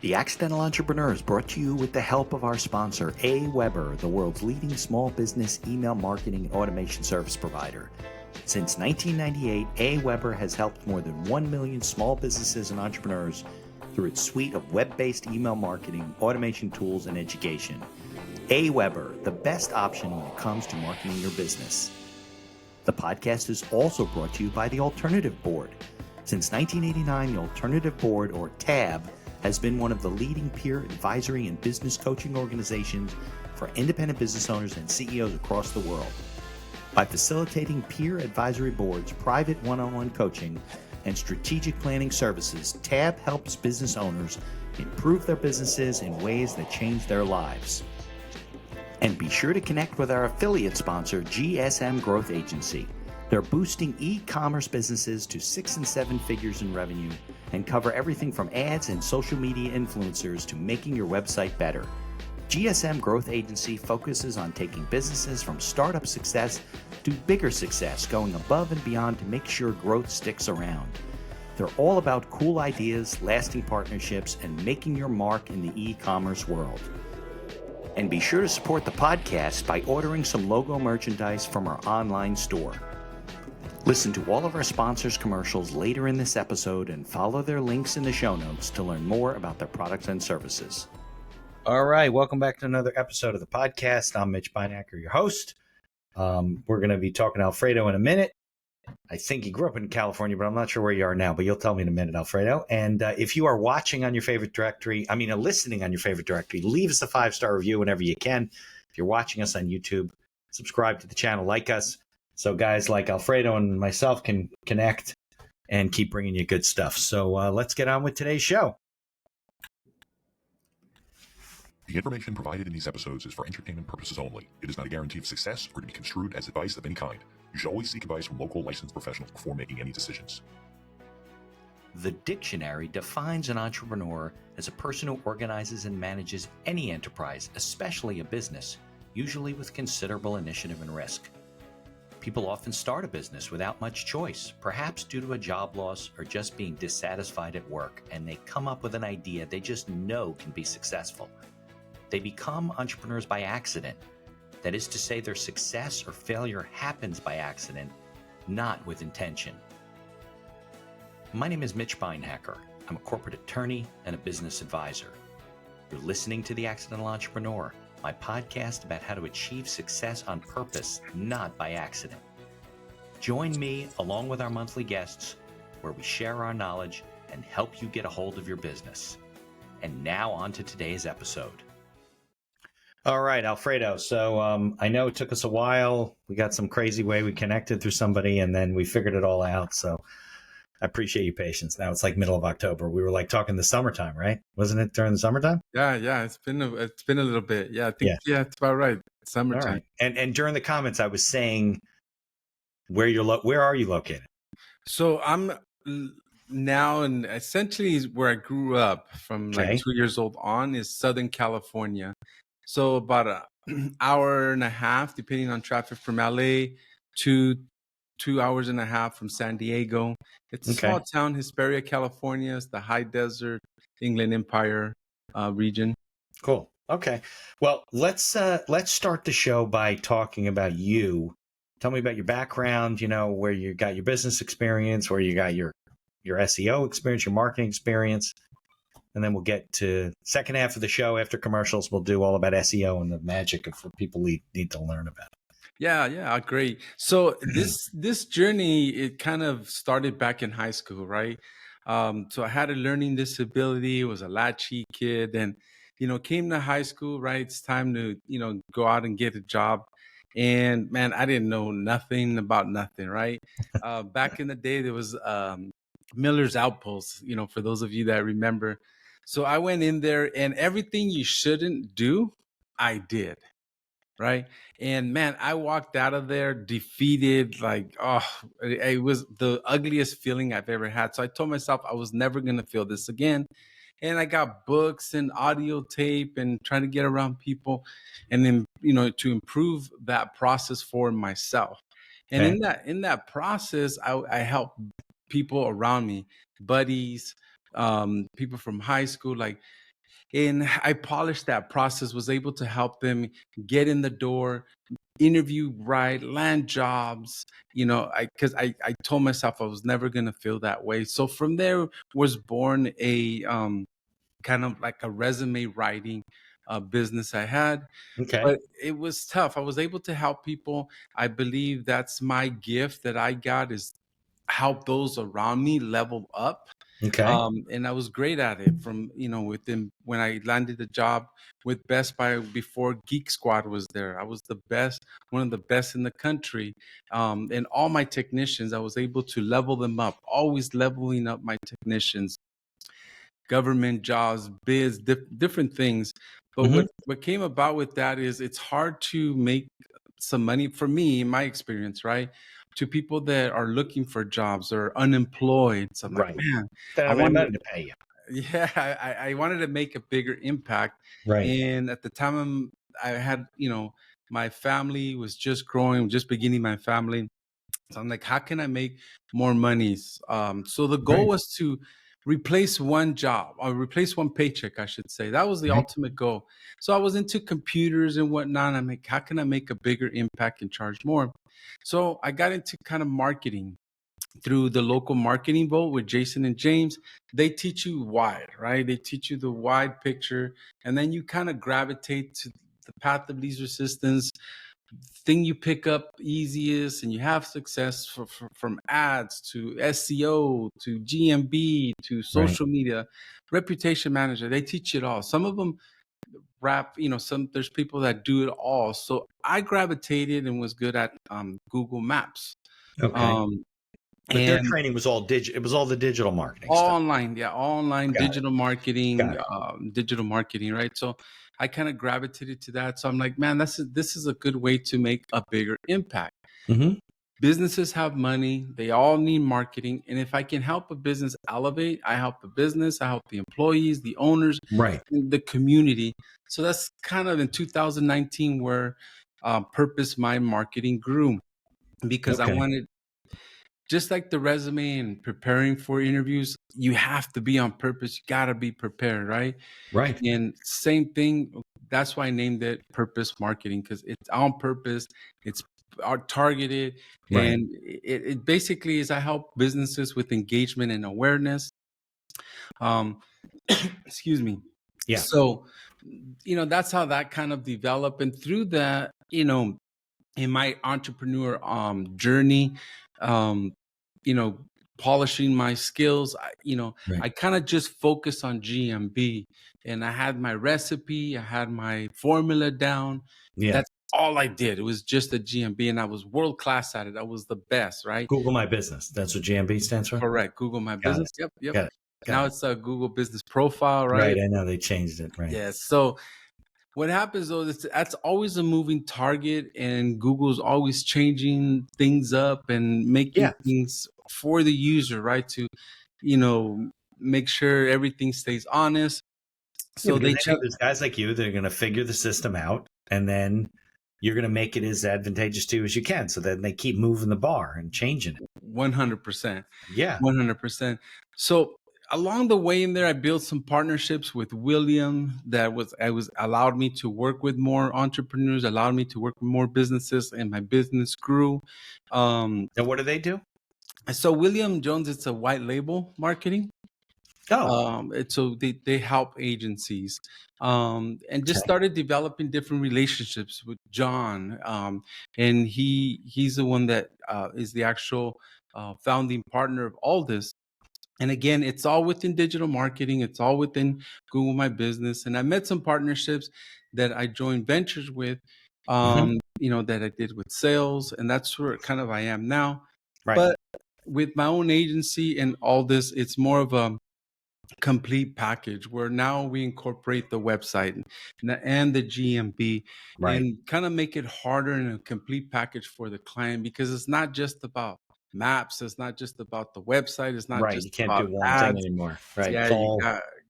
The Accidental Entrepreneur is brought to you with the help of our sponsor, AWeber, the world's leading small business email marketing and automation service provider. Since 1998, AWeber has helped more than 1 million small businesses and entrepreneurs through its suite of web-based email marketing, automation tools, and education. AWeber, the best option when it comes to marketing your business. The podcast is also brought to you by the Alternative Board. Since 1989, the Alternative Board, or TAB, has been one of the leading peer advisory and business coaching organizations for independent business owners and CEOs across the world. By facilitating peer advisory boards, private one-on-one coaching, and strategic planning services, TAB helps business owners improve their businesses in ways that change their lives. And be sure to connect with our affiliate sponsor, GSM Growth Agency. They're boosting e-commerce businesses to 6 and 7 figures in revenue and cover everything from ads and social media influencers to making your website better. GSM Growth Agency focuses on taking businesses from startup success to bigger success, going above and beyond to make sure growth sticks around. They're all about cool ideas, lasting partnerships, and making your mark in the e-commerce world. And be sure to support the podcast by ordering some logo merchandise from our online store. Listen to all of our sponsors' commercials later in this episode and follow their links in the show notes to learn more about their products and services. All right, welcome back to another episode of the podcast. I'm Mitch Beinacker, your host. We're going to be talking to Alfredo in a minute. I think you grew up in California, but I'm not sure where you are now, but you'll tell me in a minute, Alfredo. And if you are watching on your favorite directory, listening on your favorite directory, leave us a 5-star review whenever you can. If you're watching us on YouTube, subscribe to the channel, like us, so guys like Alfredo and myself can connect and keep bringing you good stuff. So let's get on with today's show. The information provided in these episodes is for entertainment purposes only. It is not a guarantee of success or to be construed as advice of any kind. You should always seek advice from local licensed professionals before making any decisions. The dictionary defines an entrepreneur as a person who organizes and manages any enterprise, especially a business, usually with considerable initiative and risk. People often start a business without much choice, perhaps due to a job loss or just being dissatisfied at work, and they come up with an idea they just know can be successful. They become entrepreneurs by accident. That is to say, their success or failure happens by accident, not with intention. My name is Mitch Beinacker. I'm a corporate attorney and a business advisor. You're listening to The Accidental Entrepreneur, my podcast about how to achieve success on purpose, not by accident. Join me along with our monthly guests, where we share our knowledge and help you get a hold of your business. And now on to today's episode. All right, Alfredo. So I know it took us a while. We got some crazy way we connected through somebody, and then we figured it all out. So I appreciate your patience. Now it's like middle of October. We were like talking the summertime, right? Wasn't it during the summertime? Yeah. It's been a little bit. Yeah, I think it's about right. Summertime. All right. And during the comments, I was saying where are you located? So I'm now, and essentially where I grew up from like 2 years old on is Southern California. So about an hour and a half, depending on traffic, from LA to 2 hours and a half from San Diego. It's a small town, Hesperia, California. It's the high desert, Inland Empire region. Cool. Okay. Well, let's start the show by talking about you. Tell me about your background, where you got your business experience, where you got your SEO experience, your marketing experience. And then we'll get to second half of the show after commercials. We'll do all about SEO and the magic of what people need to learn about. Yeah, great. So this journey, it kind of started back in high school, right? So I had a learning disability, was a latchy kid, and came to high school, right? It's time to go out and get a job. And man, I didn't know nothing about nothing, right? Back in the day, there was Miller's Outpost, for those of you that remember. So I went in there, and everything you shouldn't do, I did. Right. And man, I walked out of there defeated, like, it was the ugliest feeling I've ever had. So I told myself I was never going to feel this again. And I got books and audio tape and trying to get around people and then, to improve that process for myself. And in that process, I helped people around me, buddies, people from high school, like, And I polished that process, was able to help them get in the door, interview right, land jobs. I told myself I was never going to feel that way. So from there was born a kind of like a resume writing business I had. Okay. But it was tough. I was able to help people. I believe that's my gift that I got, is help those around me level up. Okay. And I was great at it from, within when I landed the job with Best Buy before Geek Squad was there. I was the best, one of the best in the country. And all my technicians, I was able to level them up, always leveling up my technicians, government jobs, bids, different things. But Hmm. what came about with that is it's hard to make some money for me, in my experience, right? To people that are looking for jobs or unemployed. So I'm like, Right. man, Don't I have any wanted, money to pay you. yeah, I wanted to make a bigger impact. Right. And at the time, I had, my family was just growing, just beginning my family. So I'm like, how can I make more monies? So the goal Right. was to replace one job, or replace one paycheck, I should say. That was the Right. ultimate goal. So I was into computers and whatnot. I'm like, how can I make a bigger impact and charge more? So I got into kind of marketing through the local marketing bowl with Jason and James. They teach you wide, right? They teach you the wide picture, and then you kind of gravitate to the path of least resistance, thing you pick up easiest, and you have success from ads to SEO to GMB to Right. social media, reputation manager. They teach it all. Some of them wrap, there's people that do it all. So I gravitated and was good at Google Maps. Okay. Um, But their and training was all digital. It was all the digital marketing all stuff. online, yeah, all online Got it. Got it. digital marketing, right? So I kind of gravitated to that. So I'm like, man, this is a good way to make a bigger impact. Hmm. Businesses have money, they all need marketing, and if I can help a business elevate, I help the business, I help the employees, the owners, Right. and the community. So that's kind of in 2019 where Purpose Mind Marketing grew, because I Okay. wanted, just like the resume and preparing for interviews, you have to be on purpose. You got to be prepared, right? Right. And same thing. That's why I named it Purpose Marketing, because it's on purpose. It's targeted, Right. and it basically is I help businesses with engagement and awareness. Um, excuse me. Yeah. So, that's how that kind of developed, and through that, in my entrepreneur journey, um, you know, polishing my skills, Right. I kind of just focused on GMB, and I had my recipe, I had my formula down. Yeah. That's all I did. It was just a GMB, and I was world class at it. I was the best, right? Google My Business. That's what GMB stands for. Correct. Google My Got it. Business. Yep. Yep. Got it. Now Got it. it's a Google Business Profile, Right. right? I know they changed it. Right. Yeah. So what happens though is that's always a moving target, and Google's always changing things up and making Yeah. things for the user, right? To, you know, make sure everything stays honest. Yeah, So because they they know change. there's guys like you that are going to figure the system out, and then you're going to make it as advantageous to you as you can. So then they keep moving the bar and changing it. 100%. Yeah. 100%. So along the way in there, I built some partnerships with William I was allowed me to work with more entrepreneurs, allowed me to work with more businesses, and my business grew. Um, And what do they do? so William Jones, it's a white label marketing. Oh, So they help agencies, and just okay. started developing different relationships with John. And he's the one that is the actual founding partner of all this. And again, it's all within digital marketing. It's all within Google My Business. And I met some partnerships that I joined ventures with, Mhm. that I did with sales, and that's where kind of I am now. Right. But with my own agency and all this, it's more of a complete package where now we incorporate the website and the GMB, Right. and kind of make it harder in a complete package for the client, because it's not just about maps, it's not just about the website, it's not Right. just You can't about do one thing ads. anymore. Right. Yeah, It's you all,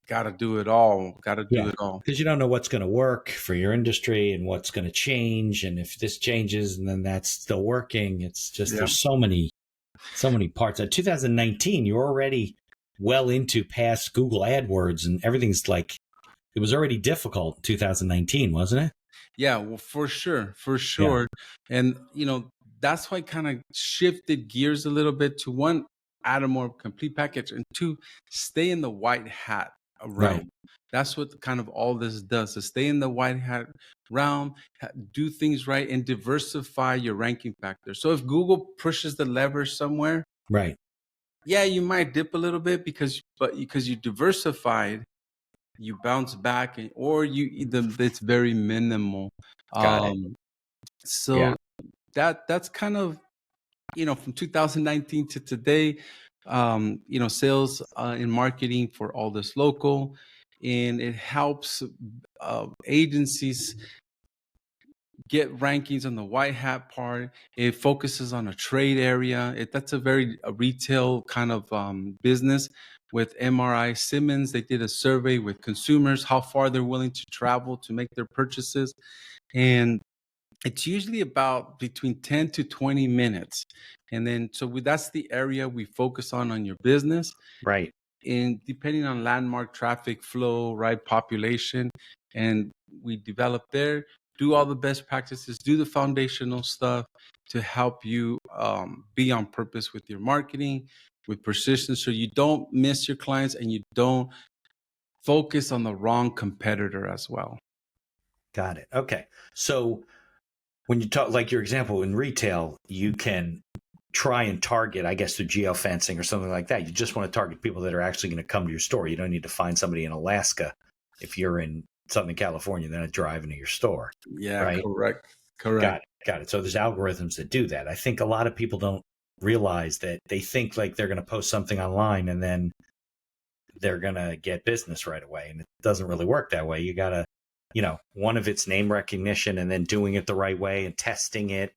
gotta do it all. Gotta do yeah. it all. Because you don't know what's going to work for your industry and what's going to change. And if this changes and then that's still working, it's just, Yeah. there's so many parts. 2019, you're already well into past Google AdWords and everything's like it was already difficult in 2019, wasn't it? Yeah, well, for sure. And that's why I kind of shifted gears a little bit to one, add a more complete package, and two, stay in the white hat Right. realm. That's what kind of all this does, to stay in the white hat realm, do things right, and diversify your ranking factor. So if Google pushes the lever somewhere, Right. yeah, you might dip a little bit because you diversified, you bounce back, or it's very minimal. Got it. So that's kind of from 2019 to today. Sales and marketing for all this local, and it helps agencies get rankings on the white hat part. It focuses on a trade area. That's a retail kind of business. With MRI Simmons, they did a survey with consumers, how far they're willing to travel to make their purchases. And it's usually about between 10 to 20 minutes. And then, that's the area we focus on your business. Right. And depending on landmark, traffic flow, right, population, and we develop there, do all the best practices, do the foundational stuff to help you be on purpose with your marketing, with persistence, so you don't miss your clients and you don't focus on the wrong competitor as well. Got it. Okay. So when you talk, like your example in retail, you can try and target, I guess, through geofencing or something like that. You just want to target people that are actually going to come to your store. You don't need to find somebody in Alaska if you're in Southern California, they're not driving to your store. Yeah, right? Correct. Got it. So there's algorithms that do that. I think a lot of people don't realize that. They think like they're going to post something online and then they're going to get business right away. And it doesn't really work that way. You got to, one of it's name recognition and then doing it the right way and testing it.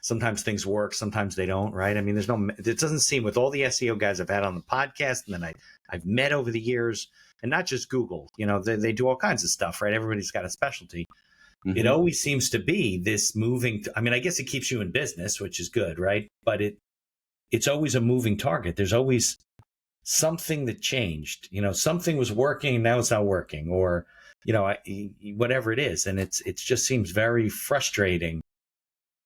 Sometimes things work, sometimes they don't, right? I mean, it doesn't seem, with all the SEO guys I've had on the podcast and then I've met over the years, and not just Google, they do all kinds of stuff, right? Everybody's got a specialty. Mm-hmm. It always seems to be this moving. I guess it keeps you in business, which is good, right? But it's always a moving target. There's always something that changed. Something was working, now it's not working, or whatever it is, and it just seems very frustrating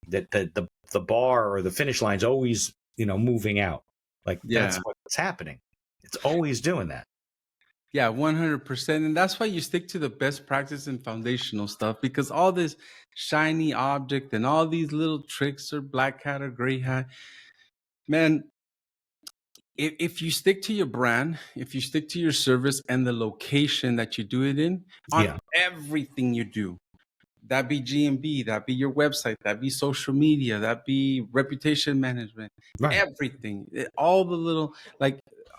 that the bar or the finish line's always moving out. Like that's what's happening. It's always doing that. Yeah, 100%. And that's why you stick to the best practice and foundational stuff, because all this shiny object and all these little tricks or black hat or gray hat, man, if you stick to your brand, if you stick to your service and the location that you do it in, on everything you do, that be GMB, that be your website, that be social media, that be reputation management, everything, all the little, like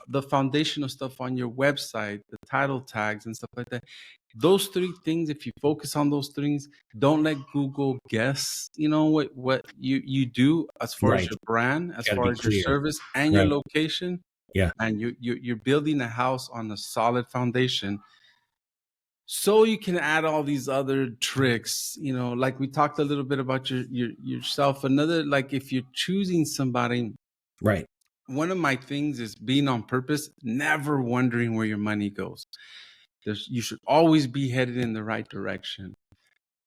the foundational stuff on your website, the title tags and stuff like that. Those three things, if you focus on those things, don't let Google guess, what you do as far as your brand, as far as your service and your location. Yeah. And you're building a house on a solid foundation. So you can add all these other tricks, like we talked a little bit about yourself. Another, like if you're choosing somebody, right? One of my things is being on purpose, never wondering where your money goes. You should always be headed in the right direction.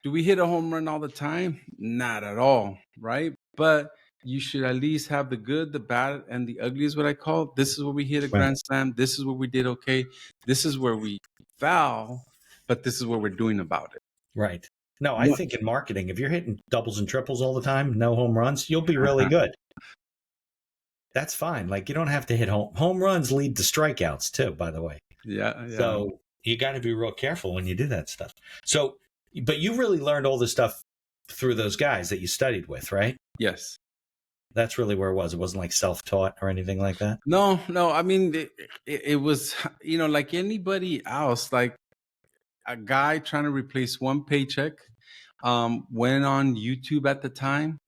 Do we hit a home run all the time? Not at all, right? But you should at least have the good, the bad, and the ugly is what I call. This is where we hit a grand slam. This is where we did okay. This is where we foul, but this is what we're doing about it. Right. No, I think in marketing, if you're hitting doubles and triples all the time, no home runs, you'll be really good. That's fine. Like you don't have to hit home runs lead to strikeouts too, by the way. Yeah. So you got to be real careful when you do that stuff. So, but you really learned all this stuff through those guys that you studied with, right? Yes. That's really where it was. It wasn't like self-taught or anything like that. No. I mean, it was, like anybody else, like a guy trying to replace one paycheck, went on YouTube at the time,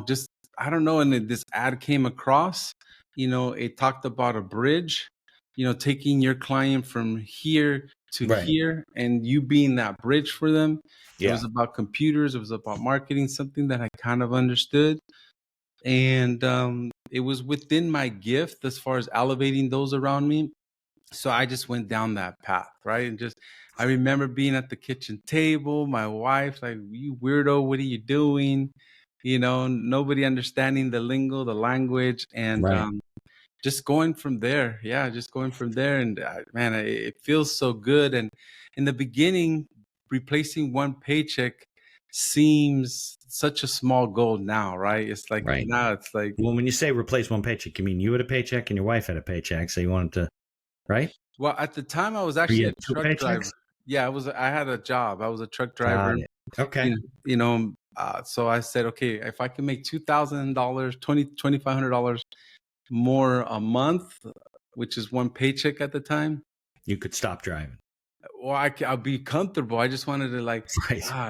just, I don't know. And this ad came across, it talked about a bridge, taking your client from here to here and you being that bridge for them. It was about computers. It was about marketing, something that I kind of understood. And it was within my gift as far as elevating those around me. So I just went down that path, right? And just, I remember being at the kitchen table, my wife, like, you weirdo, what are you doing? Nobody understanding the lingo, the language, and Right. just going from there. Yeah, just going from there. And man, it feels so good. And in the beginning, replacing one paycheck seems such a small goal now, right? It's like, Right. now it's like, Well, when you say replace one paycheck, you mean you had a paycheck and your wife had a paycheck, so you wanted to, right? well, at the time I was Or actually you a had two truck driver. paychecks? Yeah, I had a job. I was a truck driver. Got it. Okay. So I said, okay, if I can make $2,000, $2,500 more a month, which is one paycheck at the time, You could stop driving. well, I'll be comfortable. I just wanted to Right.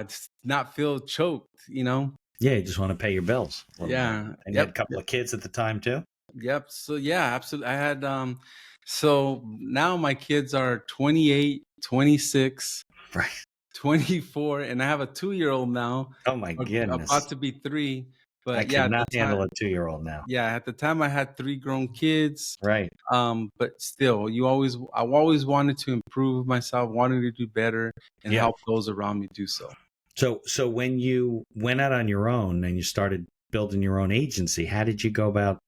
just not feel choked. Yeah, you just want to pay your bills. a little bit. Yeah. And you had a couple of kids at the time too? Yep. So yeah, absolutely. I had so now my kids are 28, 26, Right. 24, and I have a 2-year-old now, Oh my goodness. about to be 3. I But yeah, cannot handle a 2-year-old now. yeah, at the time I had 3 grown kids. Right. But still, I always wanted to improve myself, wanted to do better, and Yeah. help those around me do so. So when you went out on your own and you started building your own agency, how did you go about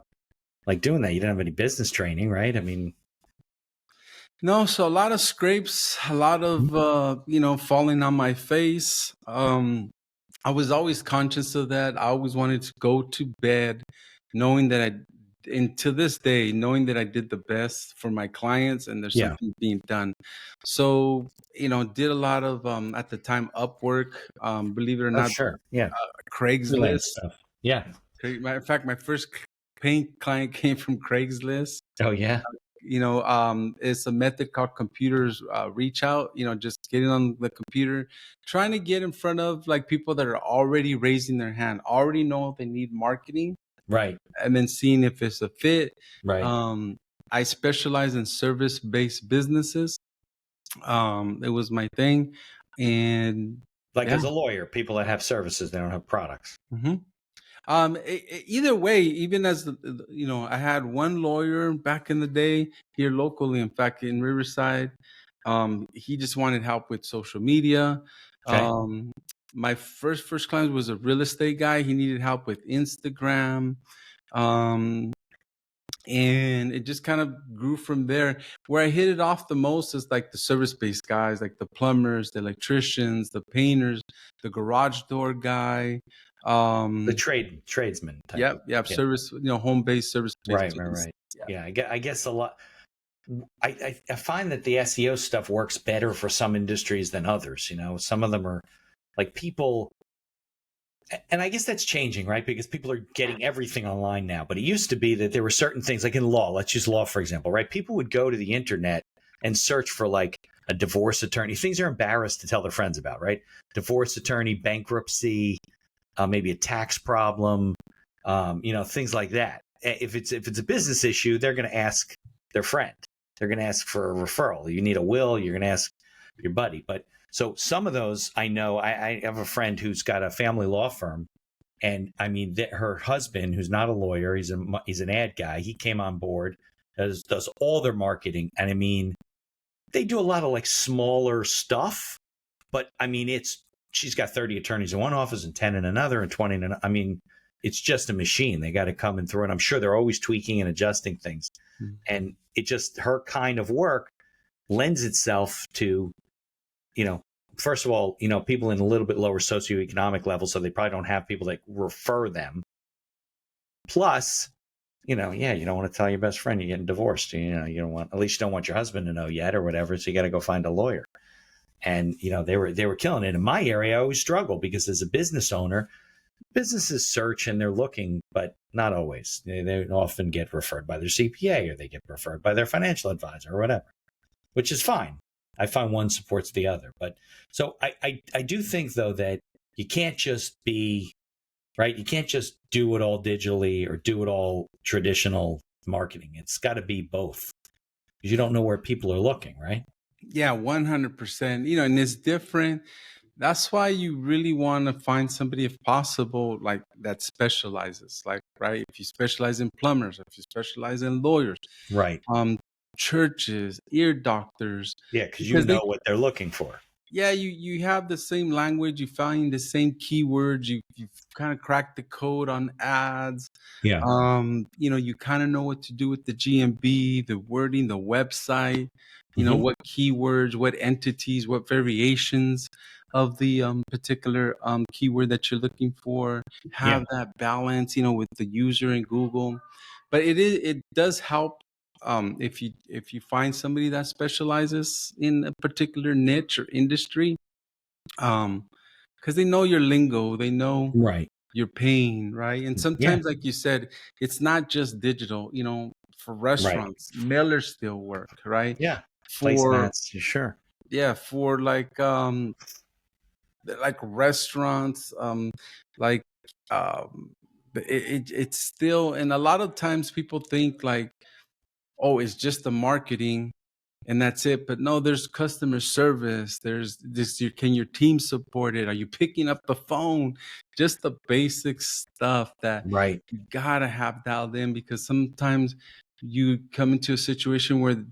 like doing that? You didn't have any business training, right? I mean, No, so a lot of scrapes, a lot of falling on my face. I was always conscious of that. I always wanted to go to bed knowing that and to this day, knowing that I did the best for my clients and there's Yeah. something being done. So, did a lot of at the time Upwork, believe it or oh, not, sure. Yeah. Freelance Craigslist. stuff. Yeah. In fact, my first paying client came from Craigslist. Oh, yeah. It's a method called computers reach out, just getting on the computer, trying to get in front of like people that are already raising their hand, already know they need marketing, Right. and then seeing if it's a fit. Right. I specialize in service-based businesses. It was my thing. And Like yeah. as a lawyer, people that have services, they don't have products. Either way, even as I had one lawyer back in the day here locally, in fact, in Riverside. He just wanted help with social media. Okay. My first client was a real estate guy. He needed help with Instagram. And it just kind of grew from there. Where I hit it off the most is like the service-based guys, like the plumbers, the electricians, the painters, the garage door guy. The tradesman type. Yep. Yeah. Service, home-based service-based. Right. Yeah. I guess a lot. I find that the SEO stuff works better for some industries than others. Some of them are like people, and I guess that's changing, right? Because people are getting everything online now. But it used to be that there were certain things, like in law. Let's use law for example, right? People would go to the internet and search for like a divorce attorney, things they're embarrassed to tell their friends about, right? Divorce attorney, bankruptcy, maybe a tax problem, things like that. If it's a business issue, they're going to ask their friend. They're going to ask for a referral. You need a will, you're going to ask your buddy. But so some of those, I know, I have a friend who's got a family law firm, and I mean, her husband, who's not a lawyer, he's an ad guy. He came on board, does all their marketing, and I mean, they do a lot of like smaller stuff, but I mean, she's got 30 attorneys in one office and 10 in another and 20 in another. I mean, it's just a machine. They got to come and through it. I'm sure they're always tweaking and adjusting things. Mm-hmm. And it just, her kind of work lends itself to, first of all, people in a little bit lower socioeconomic level, so they probably don't have people that refer them. Plus, you don't want to tell your best friend you're getting divorced. You don't want, at least you don't want your husband to know yet or whatever. So you got to go find a lawyer. And, they were killing it. In my area, I always struggle because as a business owner, businesses search and they're looking, but not always. They often get referred by their CPA or they get referred by their financial advisor or whatever, which is fine. I find one supports the other. But so I do think, though, that you can't just be, right? You can't just do it all digitally or do it all traditional marketing. It's got to be both because you don't know where people are looking, right? Yeah, 100%. And it's different. That's why you really want to find somebody, if possible, like that specializes, like, right? If you specialize in plumbers, if you specialize in lawyers, right? churches, ear doctors, Yeah, because you because know what they're looking for. yeah, you have the same language, you find the same keywords, you've kind of cracked the code on ads. Yeah. You kind of know what to do with the GMB, the wording, the website, Mhm. what keywords, what entities, what variations of the particular keyword that you're looking for. Yeah. Have that balance, with the user in Google. But it does help if you find somebody that specializes in a particular niche or industry, because they know your lingo, they know Right. your pain, right? And Yeah. sometimes, like you said, it's not just digital. For Right. restaurants, mailers still work, right? Yeah. For Placemats. Sure. yeah, for like restaurants, like it's still, and a lot of times people think like, oh, it's just the marketing and that's it. But no, there's customer service. There's this. Can your team support it? Are you picking up the phone? Just the basic stuff that Right. you gotta have dialed in, because sometimes you come into a situation where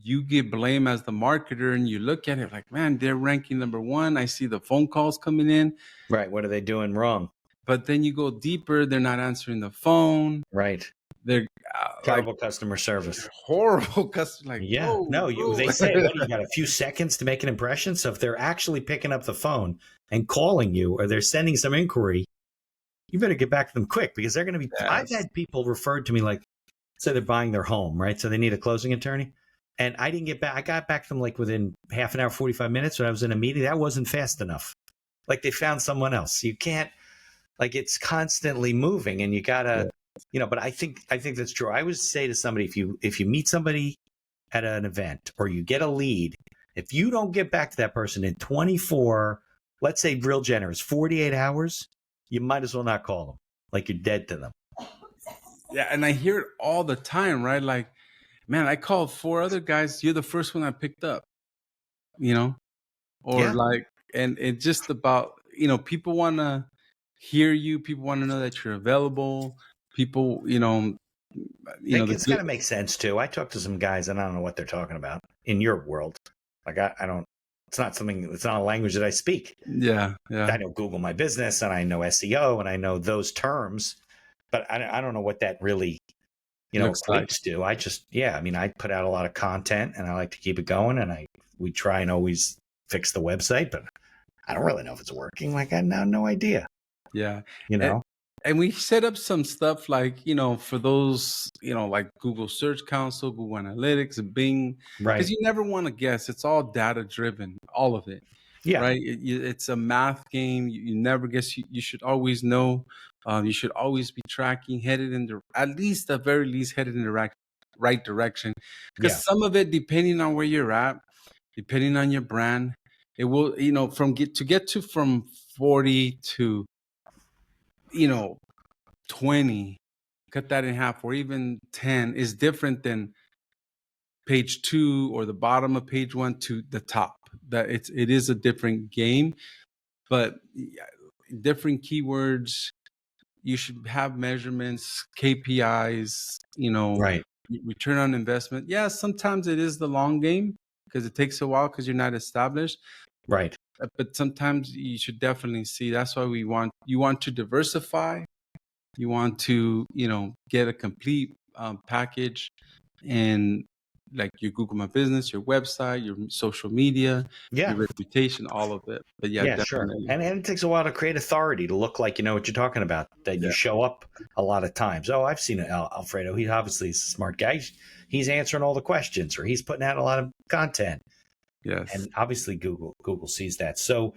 you get blamed as the marketer and you look at it like, man, they're ranking number one. I see the phone calls coming in, Right. What are they doing wrong? but then you go deeper, they're not answering the phone. Right. They're like Terrible customer service. horrible customer. Like, Yeah. whoa, No, they whoa. say, what, you got a few seconds to make an impression? So if they're actually picking up the phone and calling you, or they're sending some inquiry, you better get back to them quick, because they're going to be. I've Yes. had people referred to me, like, say they're buying their home, right? So they need a closing attorney. And I didn't get back. I got back to them like within half an hour, 45 minutes when I was in a meeting. That wasn't fast enough. Like, they found someone else. You can't, like, it's constantly moving, and you gotta, but I think that's true. I would say to somebody, if you meet somebody at an event or you get a lead, if you don't get back to that person in 24, let's say real generous, 48 hours, you might as well not call them. Like, you're dead to them. Yeah, and I hear it all the time, right? Like, man, I called four other guys. You're the first one I picked up, you know? Or Yeah. like, and it's just about, people want to hear you. People want to know that you're available. People, the It's got good, to make sense too. I talk to some guys and I don't know what they're talking about in your world. Like, I don't, it's not a language that I speak. yeah, yeah. I know Google My Business and I know SEO and I know those terms, but I don't know what that really, Looks like. equates to. I just, I put out a lot of content and I like to keep it going, and we try and always fix the website, but I don't really know if it's working. Like, I have no idea, Yeah. you And, know? and we set up some stuff like, for those, like Google Search Console, Google Analytics, Bing, because Right. you never want to guess. It's all data driven, all of it. Yeah. Right? It's a math game. You never guess. You should always know. You should always be tracking, at least, the very least, headed in the right direction. Yeah. Because some of it, depending on where you're at, depending on your brand, it will, from 40 to, 20, cut that in half, or even 10 is different than page 2 or the bottom of page 1 to the top. That it is a different game, but different keywords. You should have measurements, KPIs, Right. return on investment. Yeah, sometimes it is the long game because it takes a while because you're not established. Right. But sometimes you should definitely see. That's why you want to diversify. You want to, get a complete package, and like your Google My Business, your website, your social media, Yeah. your reputation, all of it. But yeah, Yeah, sure. definitely. And it takes a while to create authority, to look like you know what you're talking about, that you Yeah. show up a lot of times. Oh, I've seen Alfredo. He obviously is a smart guy. He's answering all the questions, or he's putting out a lot of content. Yes. And obviously Google sees that. So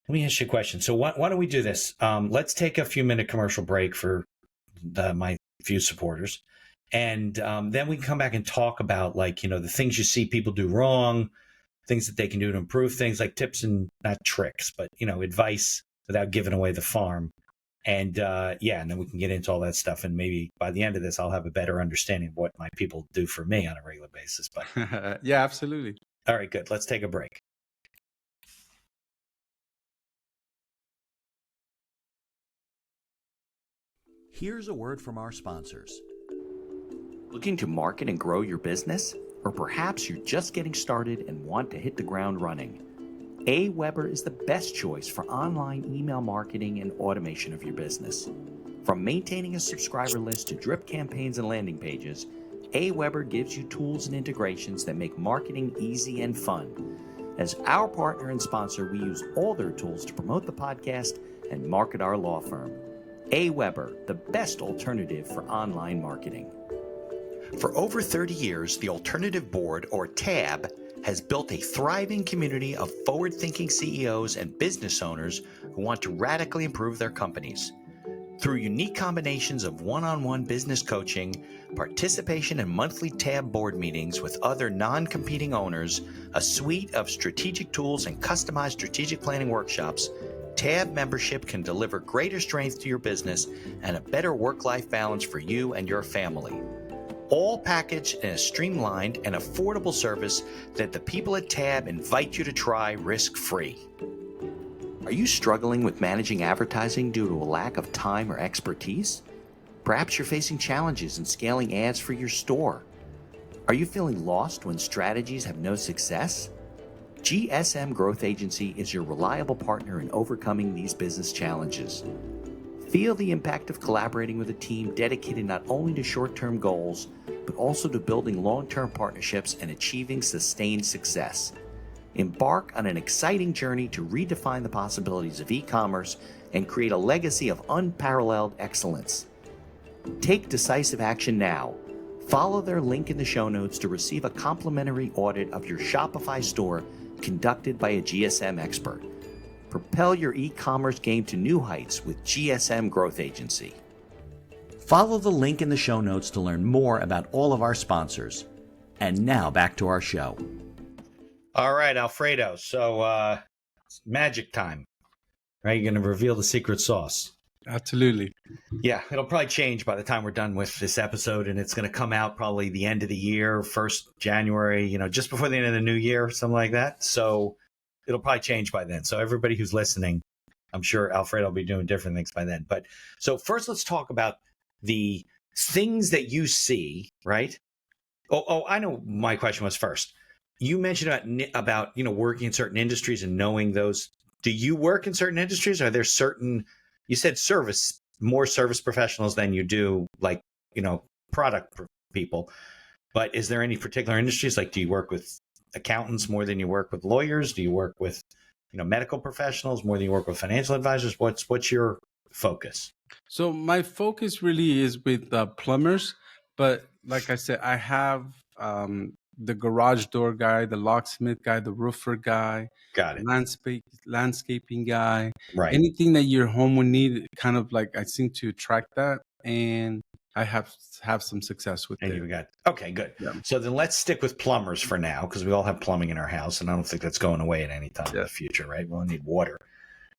let me ask you a question. So why don't we do this? Let's take a few-minute commercial break for my few supporters. And then we can come back and talk about, like, the things you see people do wrong, things that they can do to improve things, like tips and not tricks, but, advice without giving away the farm. And and then we can get into all that stuff. And maybe by the end of this, I'll have a better understanding of what my people do for me on a regular basis. But Yeah, absolutely. all right, good. Let's take a break. Here's a word from our sponsors. Looking to market and grow your business? Or perhaps you're just getting started and want to hit the ground running? AWeber is the best choice for online email marketing and automation of your business. From maintaining a subscriber list to drip campaigns and landing pages, AWeber gives you tools and integrations that make marketing easy and fun. As our partner and sponsor, we use all their tools to promote the podcast and market our law firm. AWeber, the best alternative for online marketing. For over 30 years, the Alternative Board, or TAB, has built a thriving community of forward-thinking CEOs and business owners who want to radically improve their companies. Through unique combinations of one-on-one business coaching, participation in monthly TAB board meetings with other non-competing owners, a suite of strategic tools, and customized strategic planning workshops, TAB membership can deliver greater strength to your business and a better work-life balance for you and your family. All packaged in a streamlined and affordable service that the people at TAB invite you to try risk-free. Are you struggling with managing advertising due to a lack of time or expertise? Perhaps you're facing challenges in scaling ads for your store. Are you feeling lost when strategies have no success? GSM Growth Agency is your reliable partner in overcoming these business challenges. Feel the impact of collaborating with a team dedicated not only to short-term goals, but also to building long-term partnerships and achieving sustained success. Embark on an exciting journey to redefine the possibilities of e-commerce and create a legacy of unparalleled excellence. Take decisive action now. Follow their link in the show notes to receive a complimentary audit of your Shopify store conducted by a GSM expert. Propel your e-commerce game to new heights with GSM Growth Agency. Follow the link in the show notes to learn more about all of our sponsors. And now back to our show. All right, Alfredo. So it's magic time, right? You're going to reveal the secret sauce. Absolutely. Yeah, it'll probably change by the time we're done with this episode, and it's going to come out probably the end of the year, 1st January, just before the end of the new year, something like that. So it'll probably change by then. So everybody who's listening, I'm sure Alfredo will be doing different things by then. But so first, let's talk about the things that you see, right? Oh, I know my question was first. You mentioned about working in certain industries and knowing those. Do you work in certain industries? Are there certain, you said more service professionals than you do product people, but is there any particular industries? Like, do you work with accountants more than you work with lawyers? Do you work with medical professionals more than you work with financial advisors? What's your focus? So my focus really is with plumbers, but like I said, I have the garage door guy, the locksmith guy, the roofer guy, got it, landscaping guy, right? Anything that your home would need, kind of like I seem to track that, and I have some success with it. Okay, good. Yeah. So then let's stick with plumbers for now, because we all have plumbing in our house, and I don't think that's going away at any time in the future, right? We'll need water.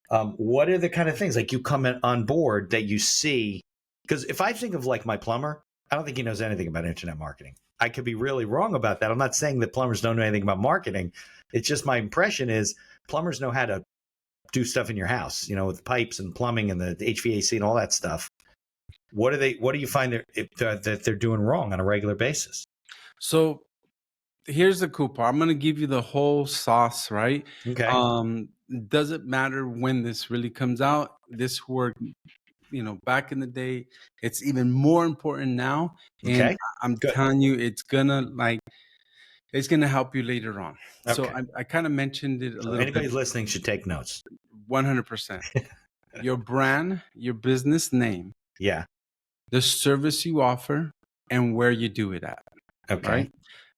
What are the kind of things like you come on board that you see? Because if I think of like my plumber, I don't think he knows anything about internet marketing. I could be really wrong about that. I'm not saying that plumbers don't know anything about marketing. It's just my impression is plumbers know how to do stuff in your house, with pipes and plumbing and the HVAC and all that stuff. What do you find that they're doing wrong on a regular basis? So here's the cool part. I'm going to give you the whole sauce, right? Okay. Doesn't matter when this really comes out. This worked, back in the day. It's even more important now. And okay. I'm telling you, it's gonna help you later on. Okay. So I kind of mentioned it a little bit. Anybody listening should take notes. 100%. Your brand, your business name. Yeah. The service you offer and where you do it at. Okay. Right?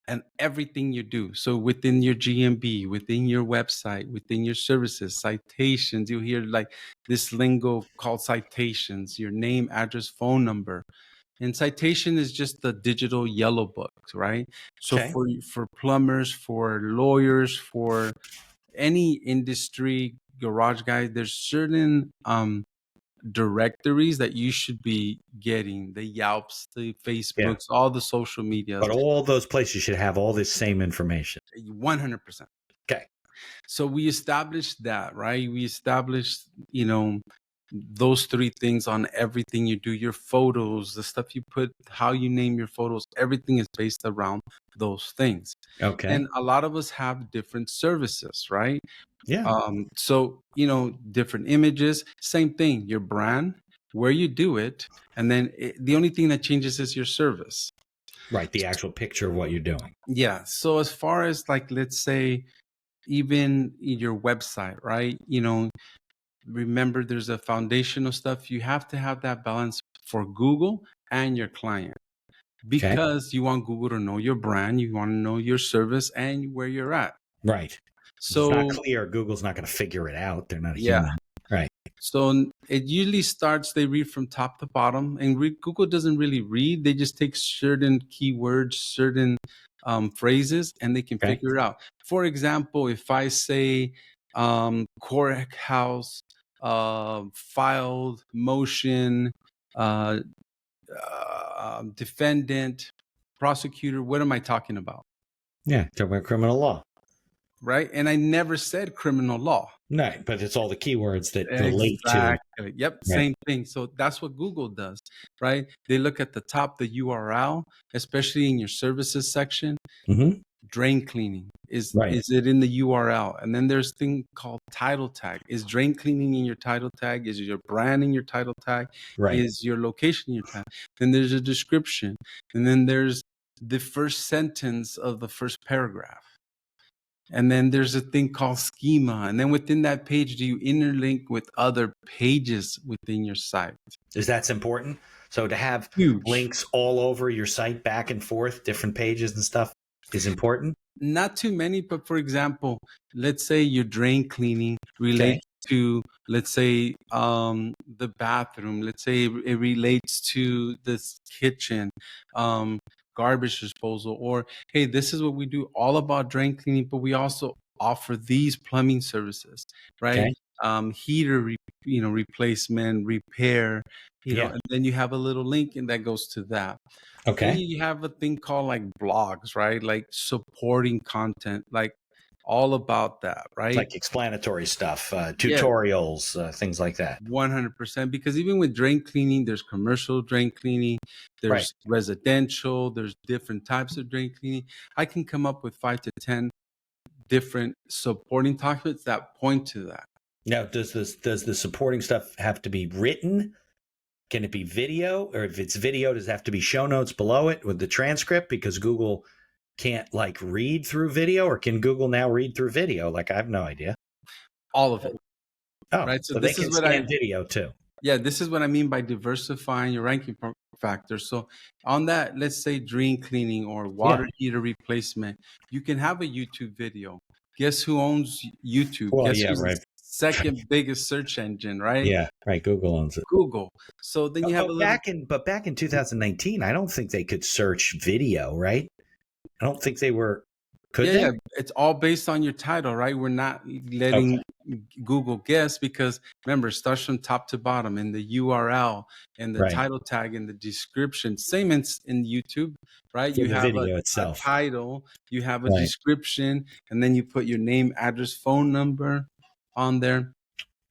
And everything you do. So within your GMB, within your website, within your services, citations, you hear like this lingo called citations, your name, address, phone number. And citation is just the digital yellow books, right? So for plumbers, for lawyers, for any industry, garage guys, there's certain directories that you should be getting, the Yelps, the Facebooks, all the social media. But all those places should have all this same information. 100%. Okay. So we established that, right? We established, those three things on everything you do. Your photos, the stuff you put, how you name your photos, everything is based around those things. Okay. And a lot of us have different services, right? Yeah. So, different images, same thing, your brand, where you do it, and then the only thing that changes is your service. Right. The actual picture of what you're doing. Yeah. So as far as like, let's say, even your website, right? Remember there's a foundational stuff. You have to have that balance for Google and your client, because you want Google to know your brand, you want to know your service and where you're at. Right. So it's not clear. Google's not going to figure it out. They're not a Yeah. human. Right. So it usually starts, they read from top to bottom, and Google doesn't really read. They just take certain keywords, certain phrases, and they can Okay. figure it out. For example, if I say courthouse, filed, motion, defendant, prosecutor, what am I talking about? Yeah. Talking about criminal law. Right? And I never said criminal law. Right. But it's all the keywords that relate to. Yep. Right. Same thing. So that's what Google does, right? They look at the top, the URL, especially in your services section. Mm-hmm. Drain cleaning is Right. it in the URL? And then there's thing called title tag. Is drain cleaning in your title tag? Is your brand in your title tag? Right. Is your location in your tag? Then there's a description, and then there's the first sentence of the first paragraph. And then there's a thing called schema. And then within that page, do you interlink with other pages within your site? That's important? So to have Huge. links all over your site, back and forth, different pages and stuff is important? Not too many, but for example, let's say your drain cleaning relates to, let's say, the bathroom. Let's say it relates to this kitchen, garbage disposal, or hey, this is what we do, all about drain cleaning, but we also offer these plumbing services, right? Heater replacement, repair, and then you have a little link and that goes to that. Okay. Then you have a thing called like blogs, right? Like supporting content, like all about that, right? Like explanatory stuff, tutorials, things like that. 100%. Because even with drain cleaning, there's commercial drain cleaning, there's residential, there's different types of drain cleaning. I can come up with 5 to 10 different supporting topics that point to that. Now, does the supporting stuff have to be written? Can it be video? Or if it's video, does it have to be show notes below it with the transcript? Because Google can't like read through video, or can Google now read through video? Like, I have no idea. All of it. Oh, right. So they can scan video too. Yeah, this is what I mean by diversifying your ranking factors. So on that, let's say drain cleaning or water heater replacement, you can have a YouTube video. Guess who owns YouTube? Well, Guess who's the second biggest search engine, right? Yeah, right. Google owns it. Google. So then you have back in 2019, I don't think they could search video, right? I don't think they were. Could they? Yeah, it's all based on your title, right? We're not letting Google guess, because remember, it starts from top to bottom in the URL and the title tag and the description. Same in YouTube, right? For you have video a title, you have a description, and then you put your name, address, phone number on there.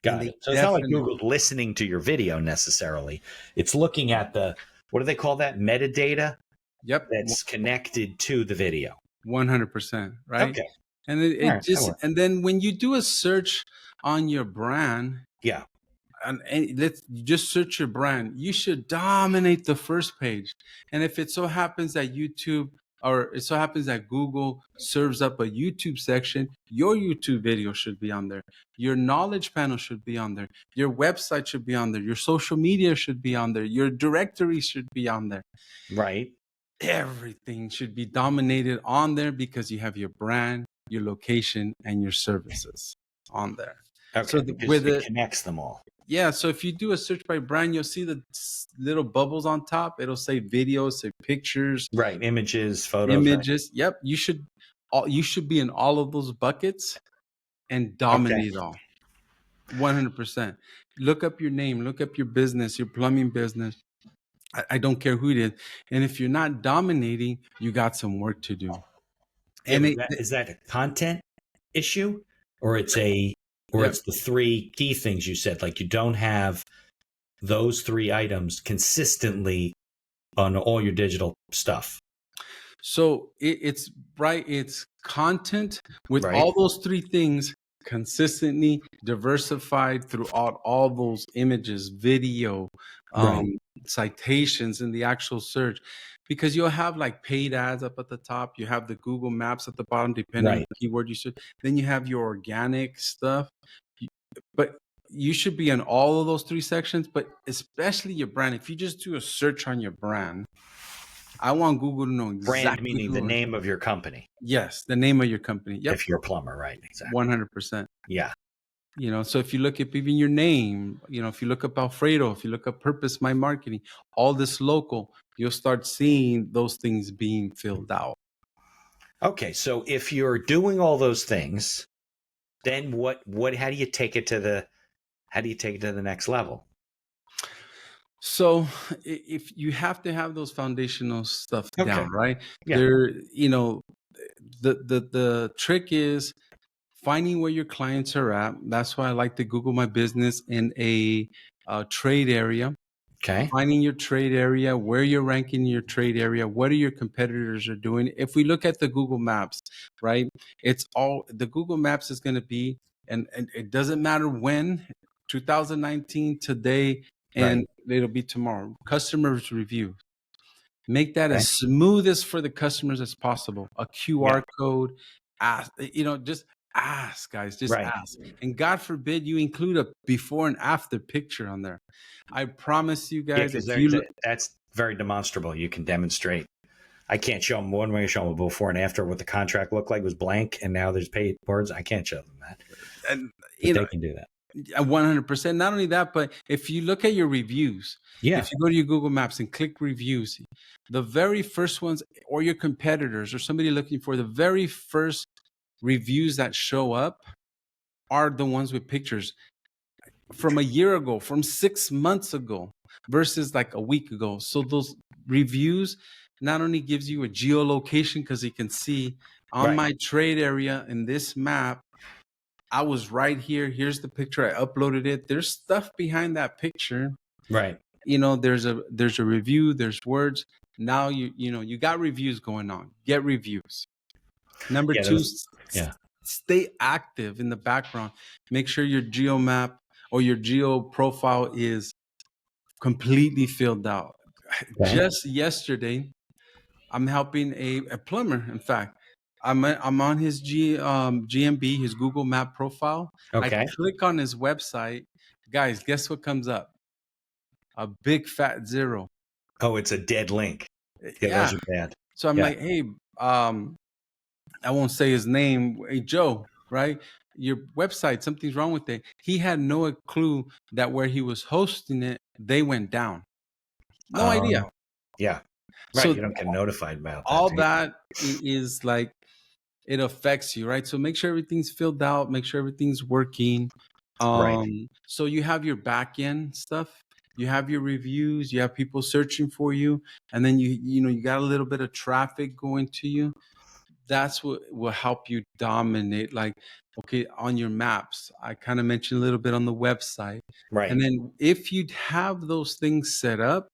Got it. So it's not like Google's listening to your video necessarily. It's looking at what do they call that? Metadata? Yep. That's connected to the video. 100%, right? Okay. And and then when you do a search on your brand, and let's just search your brand, you should dominate the first page. And if it so happens that YouTube, or it so happens that Google serves up a YouTube section, your YouTube video should be on there. Your knowledge panel should be on there. Your website should be on there. Your social media should be on there. Your directory should be on there. Right. Everything should be dominated on there, because you have your brand, your location, and your services on there. Okay. So it connects them all. Yeah. So if you do a search by brand, you'll see the little bubbles on top. It'll say videos, say pictures, right? Images, photos. Images. Right. Yep. You should be in all of those buckets and dominate all. 100%. Look up your name. Look up your business, your plumbing business. I don't care who it is. And if you're not dominating, you got some work to do. And is that a content issue, or it's the three key things you said? Like, you don't have those three items consistently on all your digital stuff, So it's right. It's content with right? all those three things consistently diversified throughout all those images, video, Right. citations in the actual search. Because you'll have like paid ads up at the top. You have the Google Maps at the bottom, depending on Right. the keyword you search. Then you have your organic stuff. You- But you should be in all of those three sections, but especially your brand. If you just do a search on your brand, I want Google to know Brand exactly meaning the who. name of your company. Yes, the name of your company. Yep, If you're a plumber, right? Exactly. 100%. Yeah. You know, so if you look up even your name, you know, if you look up Alfredo, if you look up Purpose My Marketing, all this local, you'll start seeing those things being filled out. Okay. So if you're doing all those things, then how do you take it to the next level? So if you have to have those foundational stuff Okay. down, right? Yeah. There, you know, the trick is finding where your clients are at. That's why I like to Google my business in a trade area. Okay. Finding your trade area, where you're ranking in your trade area, what are your competitors are doing. If we look at the Google Maps, right, it's all the Google Maps is going to be, and it doesn't matter when, 2019, today, and it'll be tomorrow. Customers review. Make that Okay. as smooth as for the customers as possible. A QR code, ask, you know, just ask, guys, just Right. ask. And God forbid you include a before and after picture on there. I promise you Yeah, guys, because if you look, that's very demonstrable. You can demonstrate. I can't show them one way to show them a before and after what the contract looked like was blank, and now there's paid words. I can't show them that. and But you they know, can do that. 100%. Not only that, but if you look at your reviews, Yeah. if you go to your Google Maps and click reviews, the very first ones, or your competitors, or somebody looking for the very first reviews that show up are the ones with pictures from a year ago, from 6 months ago, versus like a week ago. So those reviews not only gives you a geolocation because you can see on my trade area in this map, I was right here. Here's the picture. I uploaded it. There's stuff behind that picture. Right. You know, there's a review, there's words. Now you got reviews going on. Get reviews. Number Yeah, two, yeah. stay active in the background. Make sure your geo map or your geo profile is completely filled out. Okay. Just yesterday, I'm helping a plumber. In fact, I'm on his GMB, his Google Map profile. Okay. I click on his website. Guys, guess what comes up? A big fat 0. Oh, it's a dead link. Yeah, those are bad. So I'm Yeah. like, hey, I won't say his name. Hey, Joe, right? Your website, something's wrong with it. He had no clue that where he was hosting it, they went down. No idea. Yeah. Right. So you don't get notified about that. all do you? that is like, it affects you, right? So make sure everything's filled out, make sure everything's working. Right. So you have your back end stuff, you have your reviews, you have people searching for you, and then you got a little bit of traffic going to you. That's what will help you dominate. Like, okay, on your maps, I kind of mentioned a little bit on the website. Right. And then if you have those things set up,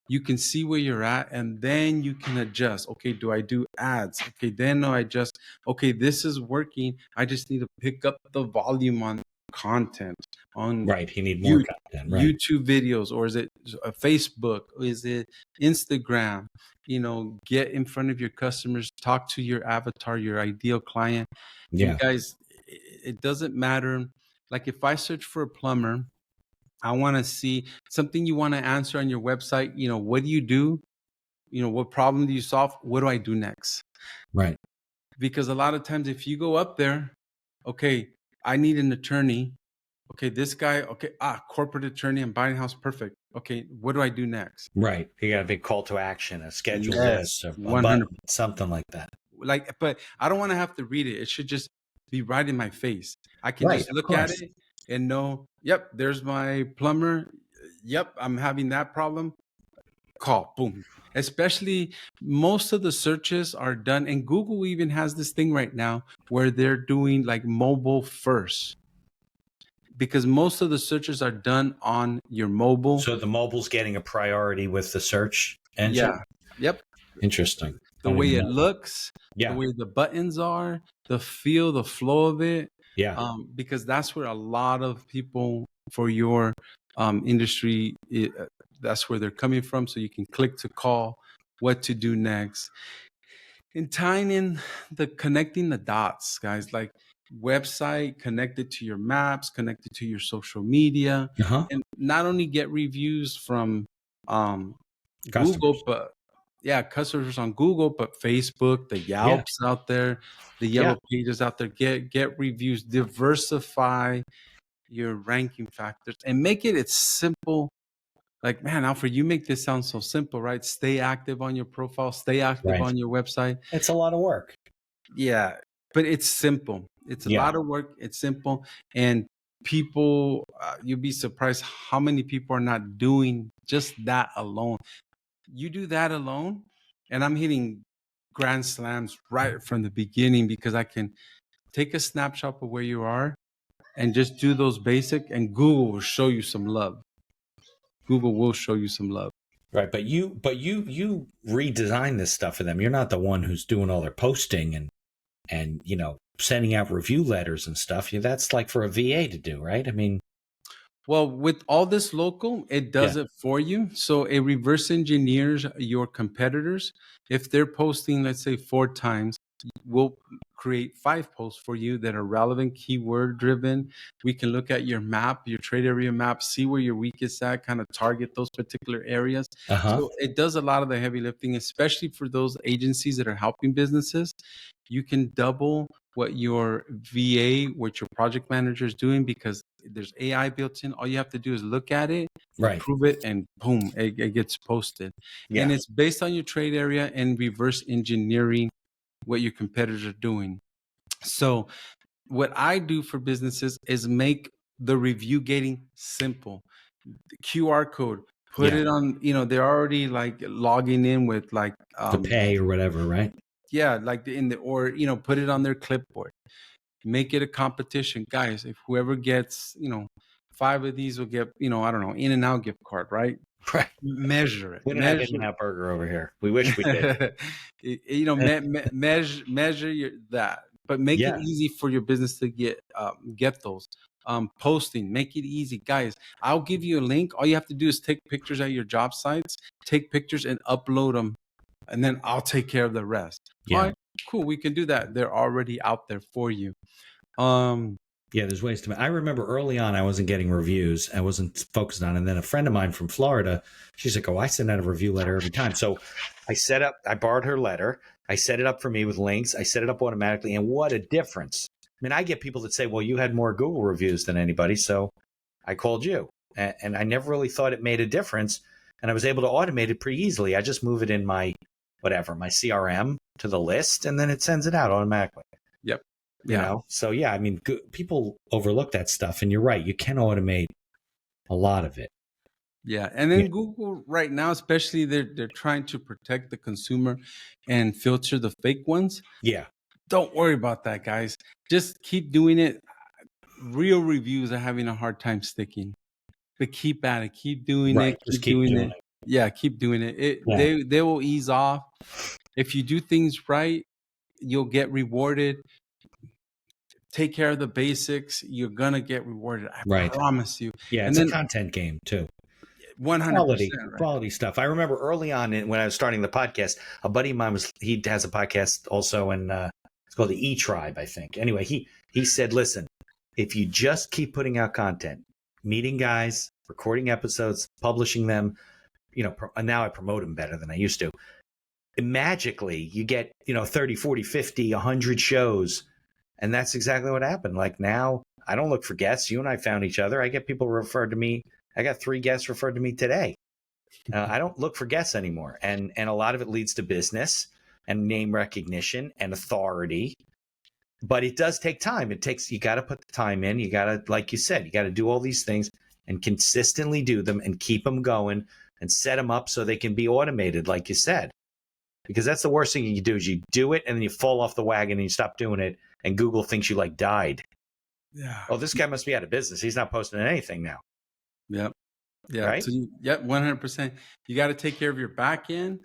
you can see where you're at, and then you can adjust. Okay, do I do ads? Okay, then I just, okay, this is working. I just need to pick up the volume on content on Right. You need more content. Right. YouTube videos, or is it a Facebook? Or is it Instagram? Get in front of your customers, talk to your avatar, your ideal client. Yeah. And guys, it doesn't matter. Like if I search for a plumber, I want to see something you want to answer on your website. What do you do? What problem do you solve? What do I do next? Right. Because a lot of times if you go up there, okay, I need an attorney. Okay, this guy, okay, corporate attorney, I'm buying a house, perfect. Okay, what do I do next? Right. You got a big call to action, a schedule Yes, list, a 100%. button, something like that. Like, but I don't want to have to read it. It should just be right in my face. I can Right, just of look at course. it and know, yep, there's my plumber. Yep, I'm having that problem. Call, boom. Especially most of the searches are done, and Google even has this thing right now where they're doing like mobile first. because most of the searches are done on your mobile. So the mobile's getting a priority with the search engine? Yeah. Yep. Interesting. The way it looks, Yeah. the way the buttons are, the feel, the flow of it. Yeah. Because that's where a lot of people for your industry, that's where they're coming from. So you can click to call, what to do next. And tying in connecting the dots, guys, like website connected to your maps, connected to your social media, Uh-huh. and not only get reviews from Customers. Google, but customers on Google, but Facebook, the Yelps out there, the Yellow Pages out there. Get reviews, diversify your ranking factors, and make it it's simple. Like, man, Alfred, you make this sound so simple, right? Stay active on your profile, stay active on your website. It's a lot of work. Yeah, but it's simple. It's a lot of work. It's simple. And people, you'd be surprised how many people are not doing just that alone. You do that alone, and I'm hitting grand slams right from the beginning because I can take a snapshot of where you are and just do those basic, and Google will show you some love. Google will show you some love. Right, but you redesign this stuff for them. You're not the one who's doing all their posting and sending out review letters and stuff. That's like for a VA to do, right? I mean, well, with all this local, it does it for you. So it reverse engineers your competitors. If they're posting, let's say 4 times, we'll create 5 posts for you that are relevant, keyword driven. We can look at your map, your trade area map, see where your weakest at, kind of target those particular areas. So it does a lot of the heavy lifting, especially for those agencies that are helping businesses. You can double what your VA, what your project manager is doing, because there's AI built in. All you have to do is look at it, approve it, and boom, it gets posted. And it's based on your trade area and reverse engineering what your competitors are doing. So what I do for businesses is make the review gating simple. The QR code, put it on, they're already like logging in with like the pay or whatever, right? Yeah, like put it on their clipboard. Make it a competition. Guys, if whoever gets, 5 of these will get, I don't know, In-N-Out gift card, right? Right. Measure it. We don't have In-N-Out burger over here. We wish we did. Measure that, but make it easy for your business to get those. Posting, make it easy, guys. I'll give you a link. All you have to do is take pictures at your job sites, take pictures and upload them, and then I'll take care of the rest. All right, cool. We can do that. They're already out there for you. There's ways to. I remember early on, I wasn't getting reviews. I wasn't focused on it. And then a friend of mine from Florida, she's like, "Oh, I send out a review letter every time." So I borrowed her letter. I set it up for me with links. I set it up automatically. And what a difference. I mean, I get people that say, well, you had more Google reviews than anybody, so I called you. And I never really thought it made a difference. And I was able to automate it pretty easily. I just move it in my CRM to the list, and then it sends it out automatically. Yep. You know? So, I mean, people overlook that stuff. And you're right. You can automate a lot of it. Yeah. And then Google right now, especially, they're trying to protect the consumer and filter the fake ones. Yeah. Don't worry about that, guys. Just keep doing it. Real reviews are having a hard time sticking. But keep at it. Keep doing it. Just keep doing it. Yeah, keep doing it. They will ease off. If you do things right, you'll get rewarded. Take care of the basics. You're going to get rewarded. I promise you. Yeah, it's a content game too. 100%. Quality stuff. I remember early on when I was starting the podcast, a buddy of mine he has a podcast also, and it's called the E-Tribe, I think. Anyway, he said, listen, if you just keep putting out content, meeting guys, recording episodes, publishing them, now I promote them better than I used to. Magically, you get, 30, 40, 50, 100 shows. And that's exactly what happened. Like now, I don't look for guests. You and I found each other. I get people referred to me. I got 3 guests referred to me today. I don't look for guests anymore. And a lot of it leads to business and name recognition and authority. But it does take time. You got to put the time in. You got to, like you said, you got to do all these things and consistently do them and keep them going and set them up so they can be automated, like you said. Because that's the worst thing you do is you do it and then you fall off the wagon and you stop doing it. And Google thinks you died. Yeah. Oh, this guy must be out of business. He's not posting anything now, Yep. Yeah. right? So yep, 100%. You got to take care of your back end,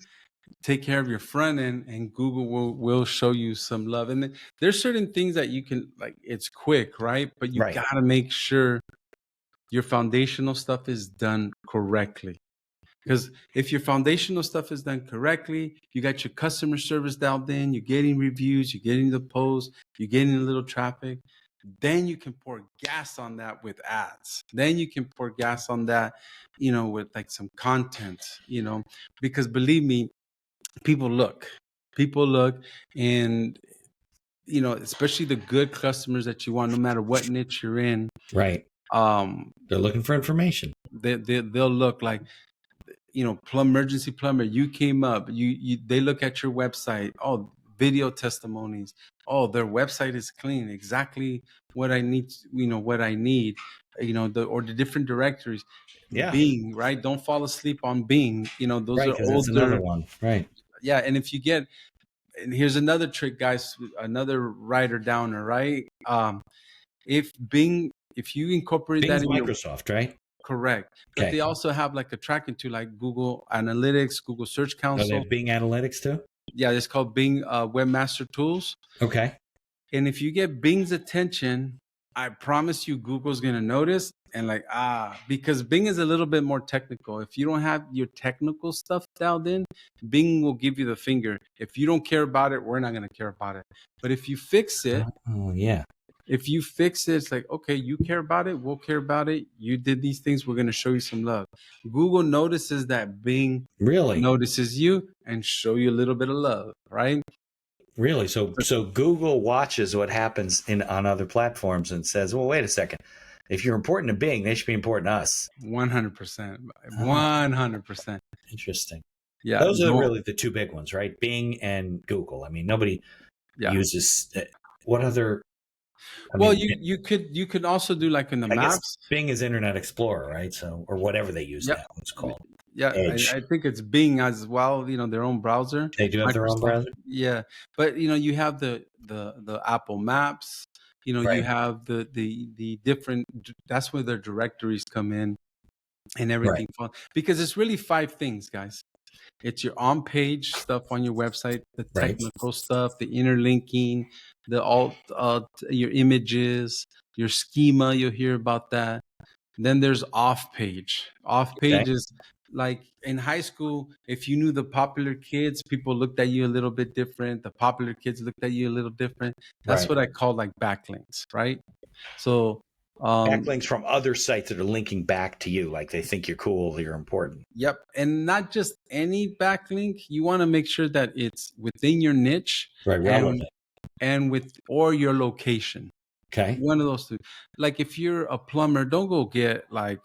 take care of your front end, and Google will show you some love. And there's certain things that you can, like, it's quick, right? But you Right. got to make sure your foundational stuff is done correctly. Because if your foundational stuff is done correctly, you got your customer service dialed in, you're getting reviews, you're getting the posts, you're getting a little traffic, then you can pour gas on that with ads. Then you can pour gas on that, with like some content, because believe me, people look, and, especially the good customers that you want, no matter what niche you're in, Right. They're looking for information. they'll look like, emergency plumber, you came up, they look at your website, oh, video testimonies, oh, their website is clean, exactly what I need, or the different directories. Yeah. Bing, right? Don't fall asleep on Bing. Those Right, are because that's another older. one. Right. Yeah, and and here's another trick, guys, another writer downer, right? If you incorporate Bing's that in your Microsoft, right? correct, but Okay. they also have like a tracking tool like Google Analytics, Google Search Oh, they Console. have Bing Analytics too? Yeah, it's called Bing Webmaster Tools. Okay. And if you get Bing's attention, I promise you Google's going to notice and because Bing is a little bit more technical. If you don't have your technical stuff dialed in, Bing will give you the finger. If you don't care about it, we're not going to care about it. But if you fix it, Oh, yeah. it's like, okay, you care about it, we'll care about it. You did these things, we're going to show you some love. Google notices that Bing Really? notices you and show you a little bit of love, right? Really? So Google watches what happens on other platforms and says, well, wait a second. If you're important to Bing, they should be important to us. 100%. 100%. Interesting. Yeah. Those are really the two big ones, right? Bing and Google. I mean, nobody uses what other. You could also do like in the maps. Bing is Internet Explorer, right? So, or whatever they use now, it's called. Yeah, I think it's Bing as well. Their own browser. They do have their own browser. Yeah, but you have the Apple Maps. Right. You have the different. That's where their directories come in, and everything. Right. Because it's really 5 things, guys. It's your on-page stuff on your website, the technical stuff, the interlinking, your images, your schema. You'll hear about that. Then there's off-page. Off-page is like in high school. If you knew the popular kids, people looked at you a little bit different. The popular kids looked at you a little different. That's what I call like backlinks, right? So backlinks from other sites that are linking back to you, like they think you're cool, you're important. Yep. And not just any backlink. You want to make sure that it's within your niche, right, or your location. Okay. One of those two. Like if you're a plumber, don't go get like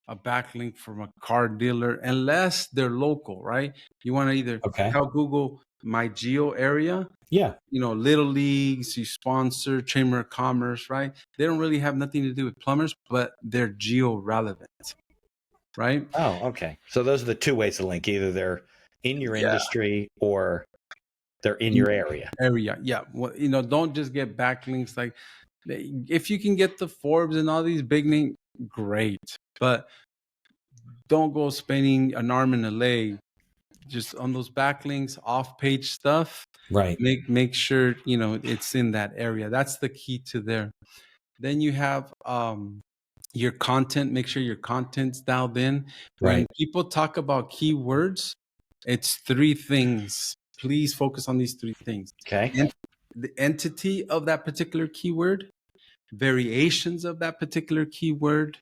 a backlink from a car dealer unless they're local, right? You want to either tell Google my geo area. Yeah. Little leagues, you sponsor, Chamber of Commerce, right? They don't really have nothing to do with plumbers, but they're geo relevant, right? Oh, okay. So those are the 2 ways to link. Either they're in your industry or they're in your area. Yeah. Well, don't just get backlinks. Like if you can get the Forbes and all these big names, great. But don't go spending an arm and a leg just on those backlinks, off-page stuff. Right. Make sure it's in that area. That's the key to there. Then you have your content. Make sure your content's dialed in. When people talk about keywords, it's 3 things. Please focus on these 3 things. Okay. The entity of that particular keyword, variations of that particular keyword,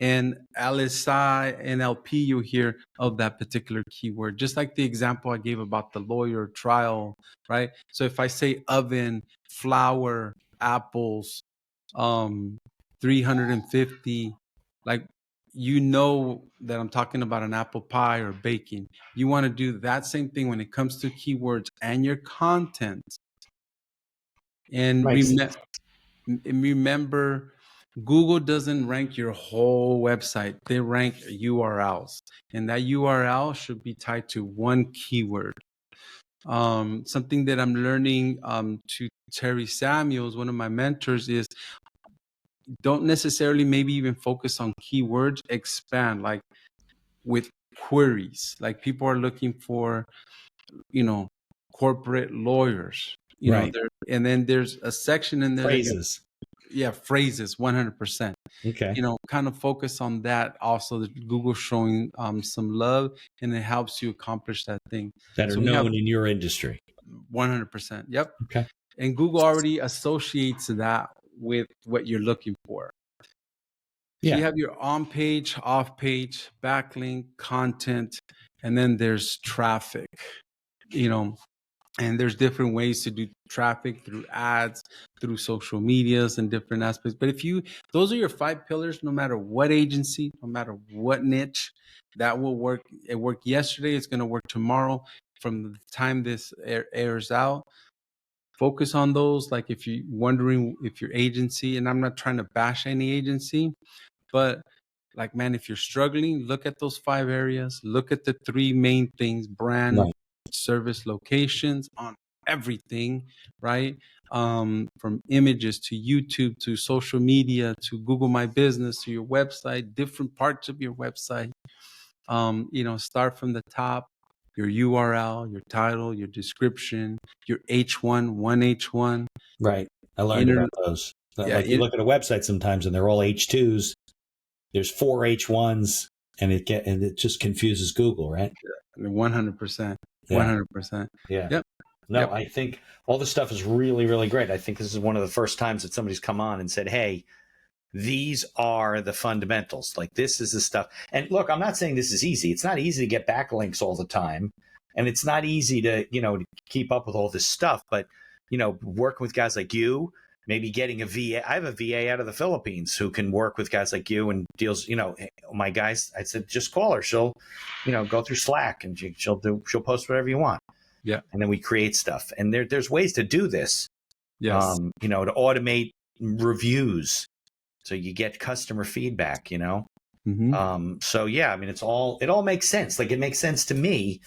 and LSI, NLP you hear of that particular keyword. Just like the example I gave about the lawyer trial, right? So if I say oven, flour, apples, 350, like that I'm talking about an apple pie or baking. You want to do that same thing when it comes to keywords and your content. And remember, Google doesn't rank your whole website. They rank URLs, and that URL should be tied to 1 keyword. Something that I'm learning to Terry Samuels, one of my mentors, is don't necessarily maybe even focus on keywords, expand like with queries. Like people are looking for, corporate lawyers, Right. and then there's a section in there Phrases. phrases 100%. Okay. Kind of focus on that also. That Google showing some love, and it helps you accomplish that thing. That are So we have known in your industry. 100%. Yep. Okay. And Google already associates that with what you're looking for. So Yeah. you have your on page, off page, backlink, content, and then there's traffic, and there's different ways to do traffic through ads, through social medias and different aspects. But those are your 5 pillars, no matter what agency, no matter what niche, that will work. It worked yesterday. It's going to work tomorrow. From the time this airs out, focus on those. Like if you're wondering if your agency, and I'm not trying to bash any agency, but like, man, if you're struggling, look at those 5 areas. Look at the 3 main things: brand, Right. service, locations, on everything, right? From images to YouTube to social media to Google My Business to your website, different parts of your website. Start from the top: your URL, your title, your description, your H1, 1H1. Right. I learned about those. Like you look at a website sometimes and they're all H2s. There's 4 H1s, and it just confuses Google, right? 100%. 100%. Yeah. Yep. No, Yep. I think all this stuff is really, really great. I think this is one of the first times that somebody's come on and said, hey, these are the fundamentals. Like, this is the stuff. And look, I'm not saying this is easy. It's not easy to get backlinks all the time. And it's not easy to, to keep up with all this stuff. But, working with guys like you, maybe getting a VA. I have a VA out of the Philippines who can work with guys like you and deals, my guys, I said, just call her. She'll, go through Slack and she'll post whatever you want. Yeah. And then we create stuff. And there's ways to do this. Yes. To automate reviews so you get customer feedback, Mm-hmm. So yeah, I mean, it all makes sense. Like, it makes sense to me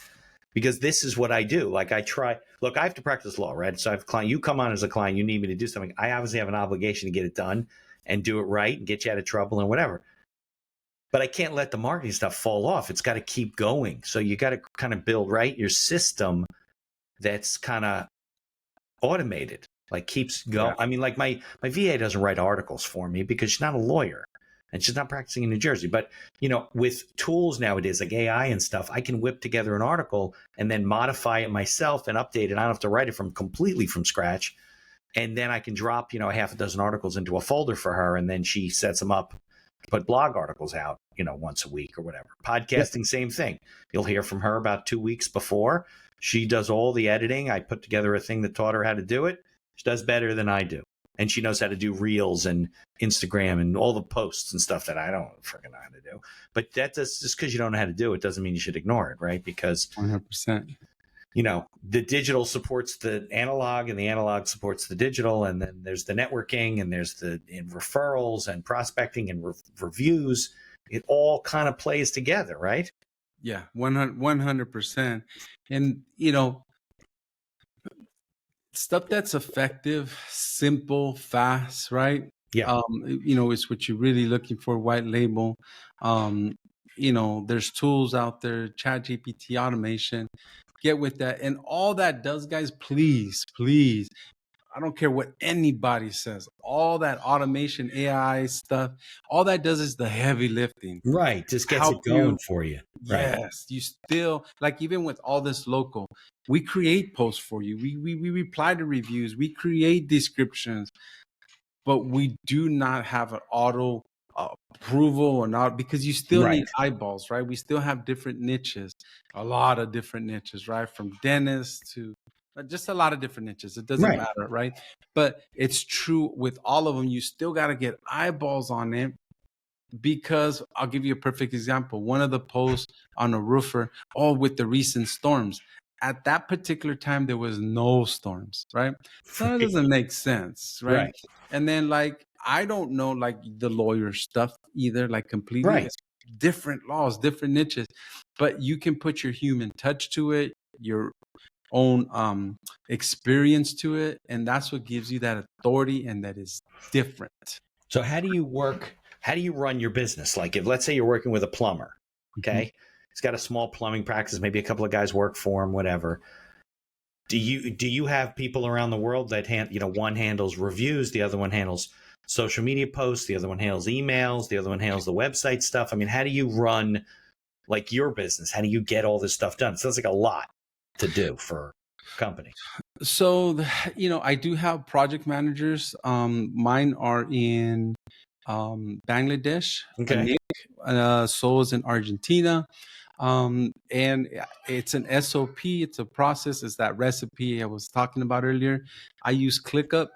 because this is what I do. Like, I have to practice law, right? So I have a client, you come on as a client, you need me to do something. I obviously have an obligation to get it done and do it right and get you out of trouble and whatever. But I can't let the marketing stuff fall off. It's got to keep going. So you got to kind of build, right, your system that's kind of automated, like keeps going. Yeah. I mean, like my VA doesn't write articles for me because she's not a lawyer and she's not practicing in New Jersey. But, with tools nowadays like AI and stuff, I can whip together an article and then modify it myself and update it. I don't have to write it completely from scratch. And then I can drop, a half a dozen articles into a folder for her. And then she sets them up, put blog articles out, once a week or whatever. Podcasting, same thing. You'll hear from her about 2 weeks before. She does all the editing. I put together a thing that taught her how to do it. She does better than I do. And she knows how to do Reels and Instagram and all the posts and stuff that I don't freaking know how to do. But just because you don't know how to do it doesn't mean you should ignore it, right? Because 100%. The digital supports the analog and the analog supports the digital. And then there's the networking and there's in referrals and prospecting and reviews. It all kind of plays together, right? Yeah, 100%. And, stuff that's effective, simple, fast, right? Yeah. It's what you're really looking for, white label. There's tools out there, ChatGPT, automation. Get with that. And all that does, guys, please, I don't care what anybody says. All that automation, AI stuff, all that does is the heavy lifting. Right. Just gets it going for you. Yes. Right. You still, like, even with all this local, we create posts for you. We reply to reviews. We create descriptions. But we do not have an auto approval or not, because you still need eyeballs, right? We still have different niches, a lot of different niches, right? From dentists to just a lot of different niches. It doesn't matter, right? But it's true with all of them. You still got to get eyeballs on it, because I'll give you a perfect example. One of the posts on a roofer, with the recent storms. At that particular time, there was no storms, right? So it doesn't make sense, right? And then, like, I don't know, like, the lawyer stuff either, like, completely different laws, different niches, but you can put your human touch to it, your own experience to it, and that's what gives you that authority, and that is different. So how do you work? How do you run your business? Like if let's say you're working with a plumber, okay, he's got a small plumbing practice, maybe a couple of guys work for him, whatever. Do you have people around the world that one handles reviews, the other one handles social media posts, the other one handles emails, the other one handles the website stuff? I mean, how do you run like your business? How do you get all this stuff done? It sounds like a lot to do for a company. So, I do have project managers. Mine are in Bangladesh, Okay. Nick, so is in Argentina. And it's an SOP, it's a process, it's that recipe I was talking about earlier. I use ClickUp.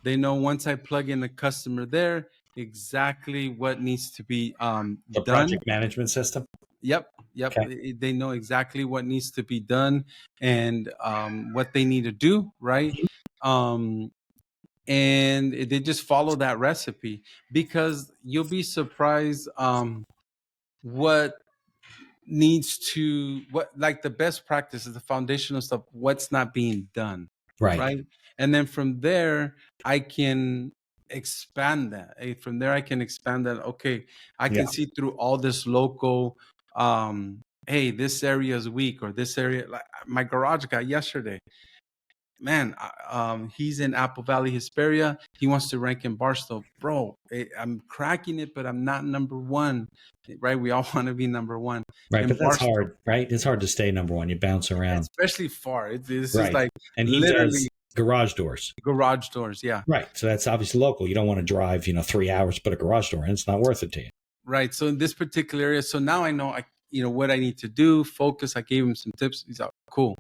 They know once I plug in the customer there, exactly what needs to be The done. project management system. Yep. Okay. They know exactly what needs to be done and what they need to do, right? And they just follow that recipe, because you'll be surprised what like the best practices, the foundational stuff, what's not being done, Right. And then from there I can expand that. From there I can expand that. Okay, I can see through all this local, hey, this area is weak, or this area, like my garage guy yesterday, man, he's in Apple Valley, Hesperia. He wants to rank in Barstow. Bro, I'm cracking it, but I'm not number one, right? We all want to be number one. Right, in but that's Barstow, hard, right? It's hard to stay number one. You bounce around. especially far. This Right. is like And he literally does garage doors. garage doors. Yeah. Right. So that's obviously local. You don't want to drive, 3 hours to put a garage door in. It's not worth it to you. Right. So in this particular area, so now I know what I need to do, focus. I gave him some tips. He's like, cool.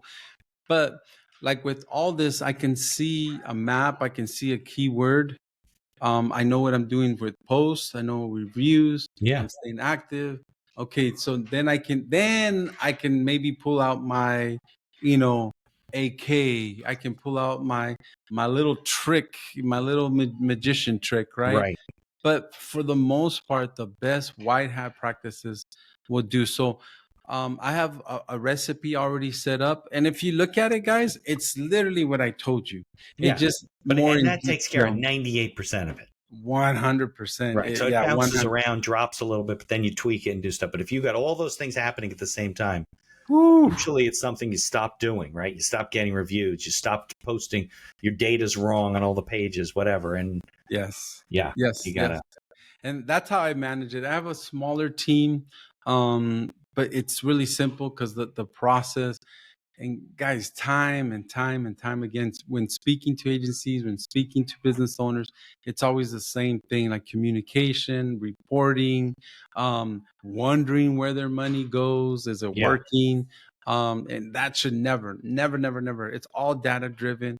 But like with all this, I can see a map, I can see a keyword. I know what I'm doing with posts, I know reviews, Yeah. I'm staying active. Okay, so then I can maybe pull out my, AK. I can pull out my little trick, my little magician trick, right? Right. But for the most part, the best white hat practices will do so. I have a recipe already set up, and if you look at it, guys, it's literally what I told you. Yeah. It just But more and in that takes care of detail. 98% of it. 100%. Right. So it Yeah, bounces 100. around, drops a little bit, but then you tweak it and do stuff. But if you got all those things happening at the same time, Woo. usually it's something you stop doing, right? You stop getting reviews, you stop posting, your data's wrong on all the pages, whatever. And Yes. yeah, Yes. you gotta. Yes. And that's how I manage it. I have a smaller team, but it's really simple because the process. And guys, time and time and time again, when speaking to agencies, when speaking to business owners, it's always the same thing, like communication, reporting, wondering where their money goes. Is it working? And that should never, it's all data driven.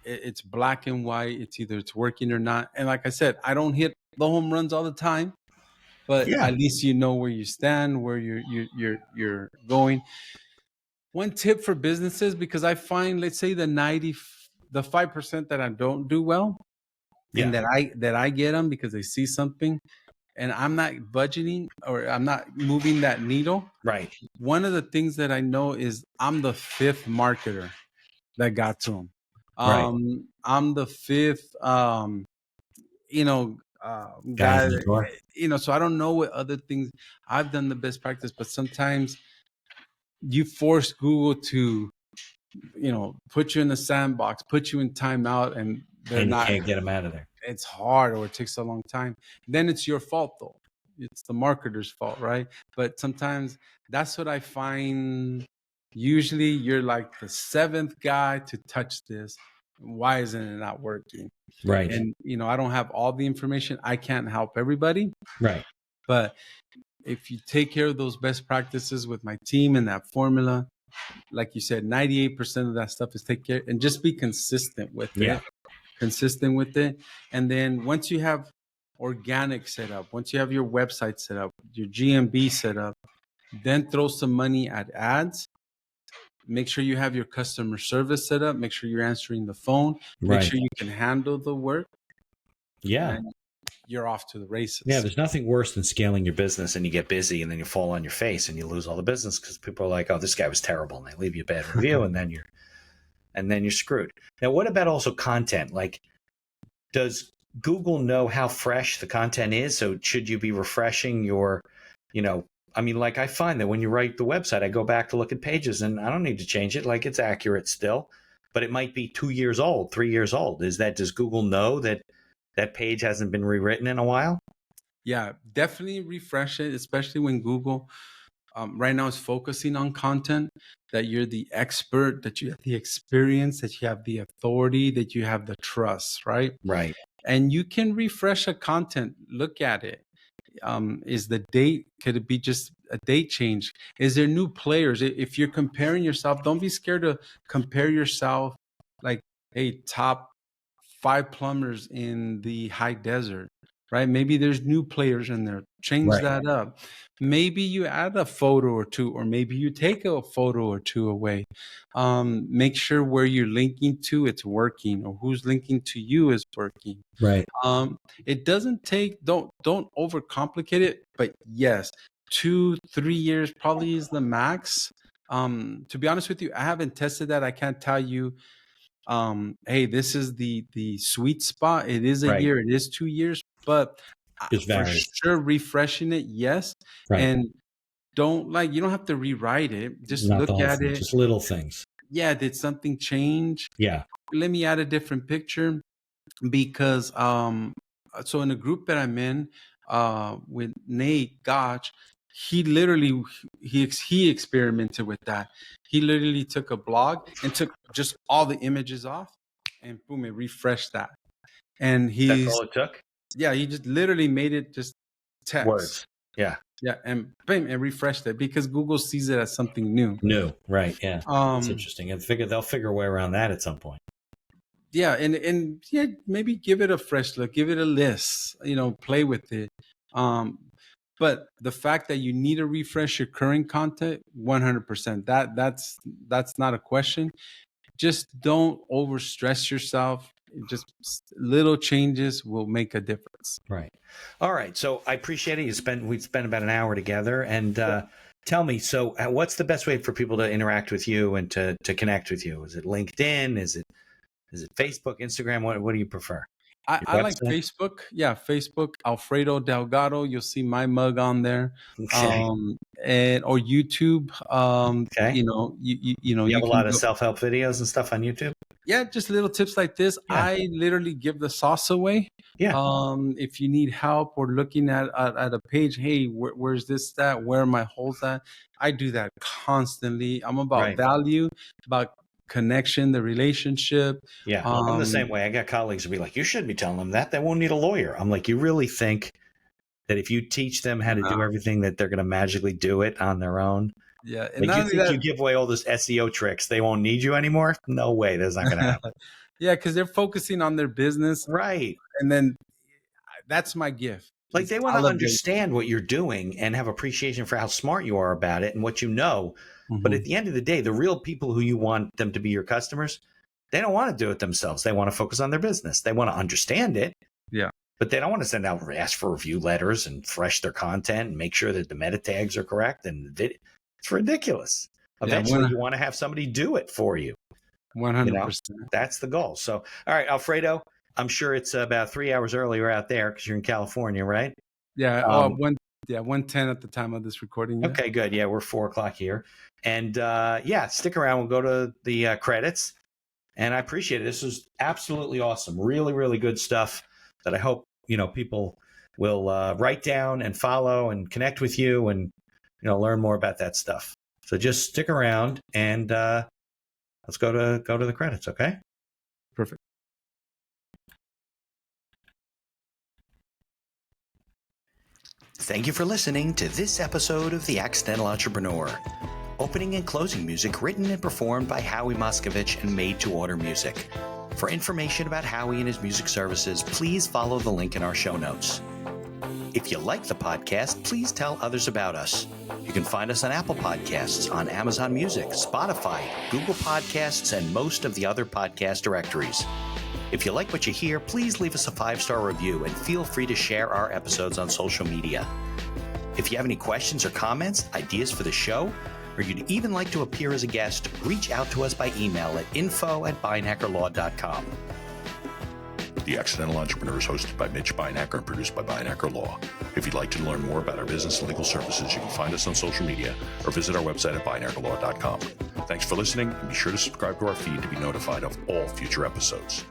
It's black and white. It's either it's working or not. And like I said, I don't hit the home runs all the time, but at least you know where you stand, where you're going. One tip for businesses, because I find, let's say the 5% that I don't do well, and that I get them because they see something, and I'm not budgeting or I'm not moving that needle. Right. One of the things that I know is I'm the fifth marketer that got to them. Right. I'm the fifth, guy. So I don't know what other things I've done the best practice, but sometimes you force Google to, put you in the sandbox, put you in timeout, and you can't get them out of there. It's hard, or it takes a long time. Then it's your fault, though. It's the marketer's fault, right? But sometimes that's what I find. Usually you're like the seventh guy to touch this. Why isn't it not working? Right. And, I don't have all the information. I can't help everybody. Right. But if you take care of those best practices with my team and that formula, like you said, 98% of that stuff is take care, and just be consistent with it. Consistent with it. And then once you have organic set up, once you have your website set up, your GMB set up, then throw some money at ads. Make sure you have your customer service set up. Make sure you're answering the phone. Make sure you can handle the work. Yeah. And you're off to the races. Yeah, there's nothing worse than scaling your business and you get busy and then you fall on your face and you lose all the business because people are like, "Oh, this guy was terrible," and they leave you a bad review, and then you're screwed. Now, what about also content? Like, does Google know how fresh the content is? So should you be refreshing your, I mean, like I find that when you write the website, I go back to look at pages and I don't need to change it. Like it's accurate still, but it might be 2 years old, 3 years old. Does Google know that that page hasn't been rewritten in a while? Yeah, definitely refresh it, especially when Google right now is focusing on content, that you're the expert, that you have the experience, that you have the authority, that you have the trust, right? Right. And you can refresh a content, look at it. Is the date, could it be just a date change? Is there new players? If you're comparing yourself, don't be scared to compare yourself like, hey, top 5 plumbers in the high desert, right? Maybe there's new players in there. Change Right. that up. Maybe you add a photo or two, or maybe you take a photo or two away. Make sure where you're linking to, it's working, or who's linking to you is working. Right. It doesn't take, don't overcomplicate it, but yes, 2-3 years probably is the max. To be honest with you, I haven't tested that. I can't tell you, hey, this is the sweet spot. It is a Right. year, it is 2 years, but Just for varies. sure refreshing it, yes. Right. And you don't have to rewrite it. Just Not the look whole at thing, it. just little things. Yeah, did something change? Yeah. Let me add a different picture, because so in the group that I'm in with Nate Gotch, he literally he experimented with that. He literally took a blog and took just all the images off, and boom, it refreshed that. And That's all it took? he just literally made it just text. Words. Yeah. Yeah, and bam, and refreshed it because Google sees it as something new. New. Right. Yeah. That's interesting. And they'll figure a way around that at some point. Yeah, and yeah, maybe give it a fresh look, give it a list, play with it. But the fact that you need to refresh your current content, 100%, that's not a question. Just don't overstress yourself. Just little changes will make a difference. Right. All right. So I appreciate it. We spent about an hour together, and tell me, so what's the best way for people to interact with you and to connect with you? Is it LinkedIn? Is it Facebook, Instagram? What do you prefer? I like Facebook. Yeah, Facebook, Alfredo Delgado. You'll see my mug on there. Okay. Or YouTube. Okay. You have a can lot of go- self-help videos and stuff on YouTube? Yeah, just little tips like this. Yeah. I literally give the sauce away. Yeah. If you need help or looking at a page, hey, where's this at? Where are my holes at? I do that constantly. I'm about Right. value, about connection, the relationship. Yeah. I'm the same way. I got colleagues who be like, you shouldn't be telling them that. They won't need a lawyer. I'm like, you really think that if you teach them how to do everything that they're going to magically do it on their own? Yeah. And Like, you think you give away all those SEO tricks, they won't need you anymore? No way. That's not going to happen. Yeah, because they're focusing on their business. Right. And then that's my gift. Like, they want to Elevate. understand what you're doing and have appreciation for how smart you are about it and what you know. But at the end of the day, the real people who you want them to be your customers, they don't want to do it themselves. They want to focus on their business. They want to understand it. Yeah. But they don't want to send out ask for review letters and fresh their content and make sure that the meta tags are correct. And it's ridiculous. Eventually, you want to have somebody do it for you. 100%. That's the goal. So, all right, Alfredo, I'm sure it's about 3 hours earlier out there because you're in California, right? Yeah. 1:10 at the time of this recording. Yeah. Okay, good. Yeah, we're 4:00 here. And stick around. We'll go to the credits. And I appreciate it. This was absolutely awesome. Really, really good stuff that I hope, people will write down and follow and connect with you and, learn more about that stuff. So just stick around and let's go to the credits, okay? Perfect. Thank you for listening to this episode of The Accidental Entrepreneur. Opening and closing music written and performed by Howie Moskovich and made to order music. For information about Howie and his music services, please follow the link in our show notes. If you like the podcast, please tell others about us. You can find us on Apple Podcasts, on Amazon Music, Spotify, Google Podcasts, and most of the other podcast directories. If you like what you hear, please leave us a 5-star review and feel free to share our episodes on social media. If you have any questions or comments, ideas for the show, or you'd even like to appear as a guest, reach out to us by email at info@beinhackerlaw.com. The Accidental Entrepreneur is hosted by Mitch Beinacker and produced by Beinacker Law. If you'd like to learn more about our business and legal services, you can find us on social media or visit our website at BeinackerLaw.com. Thanks for listening, and be sure to subscribe to our feed to be notified of all future episodes.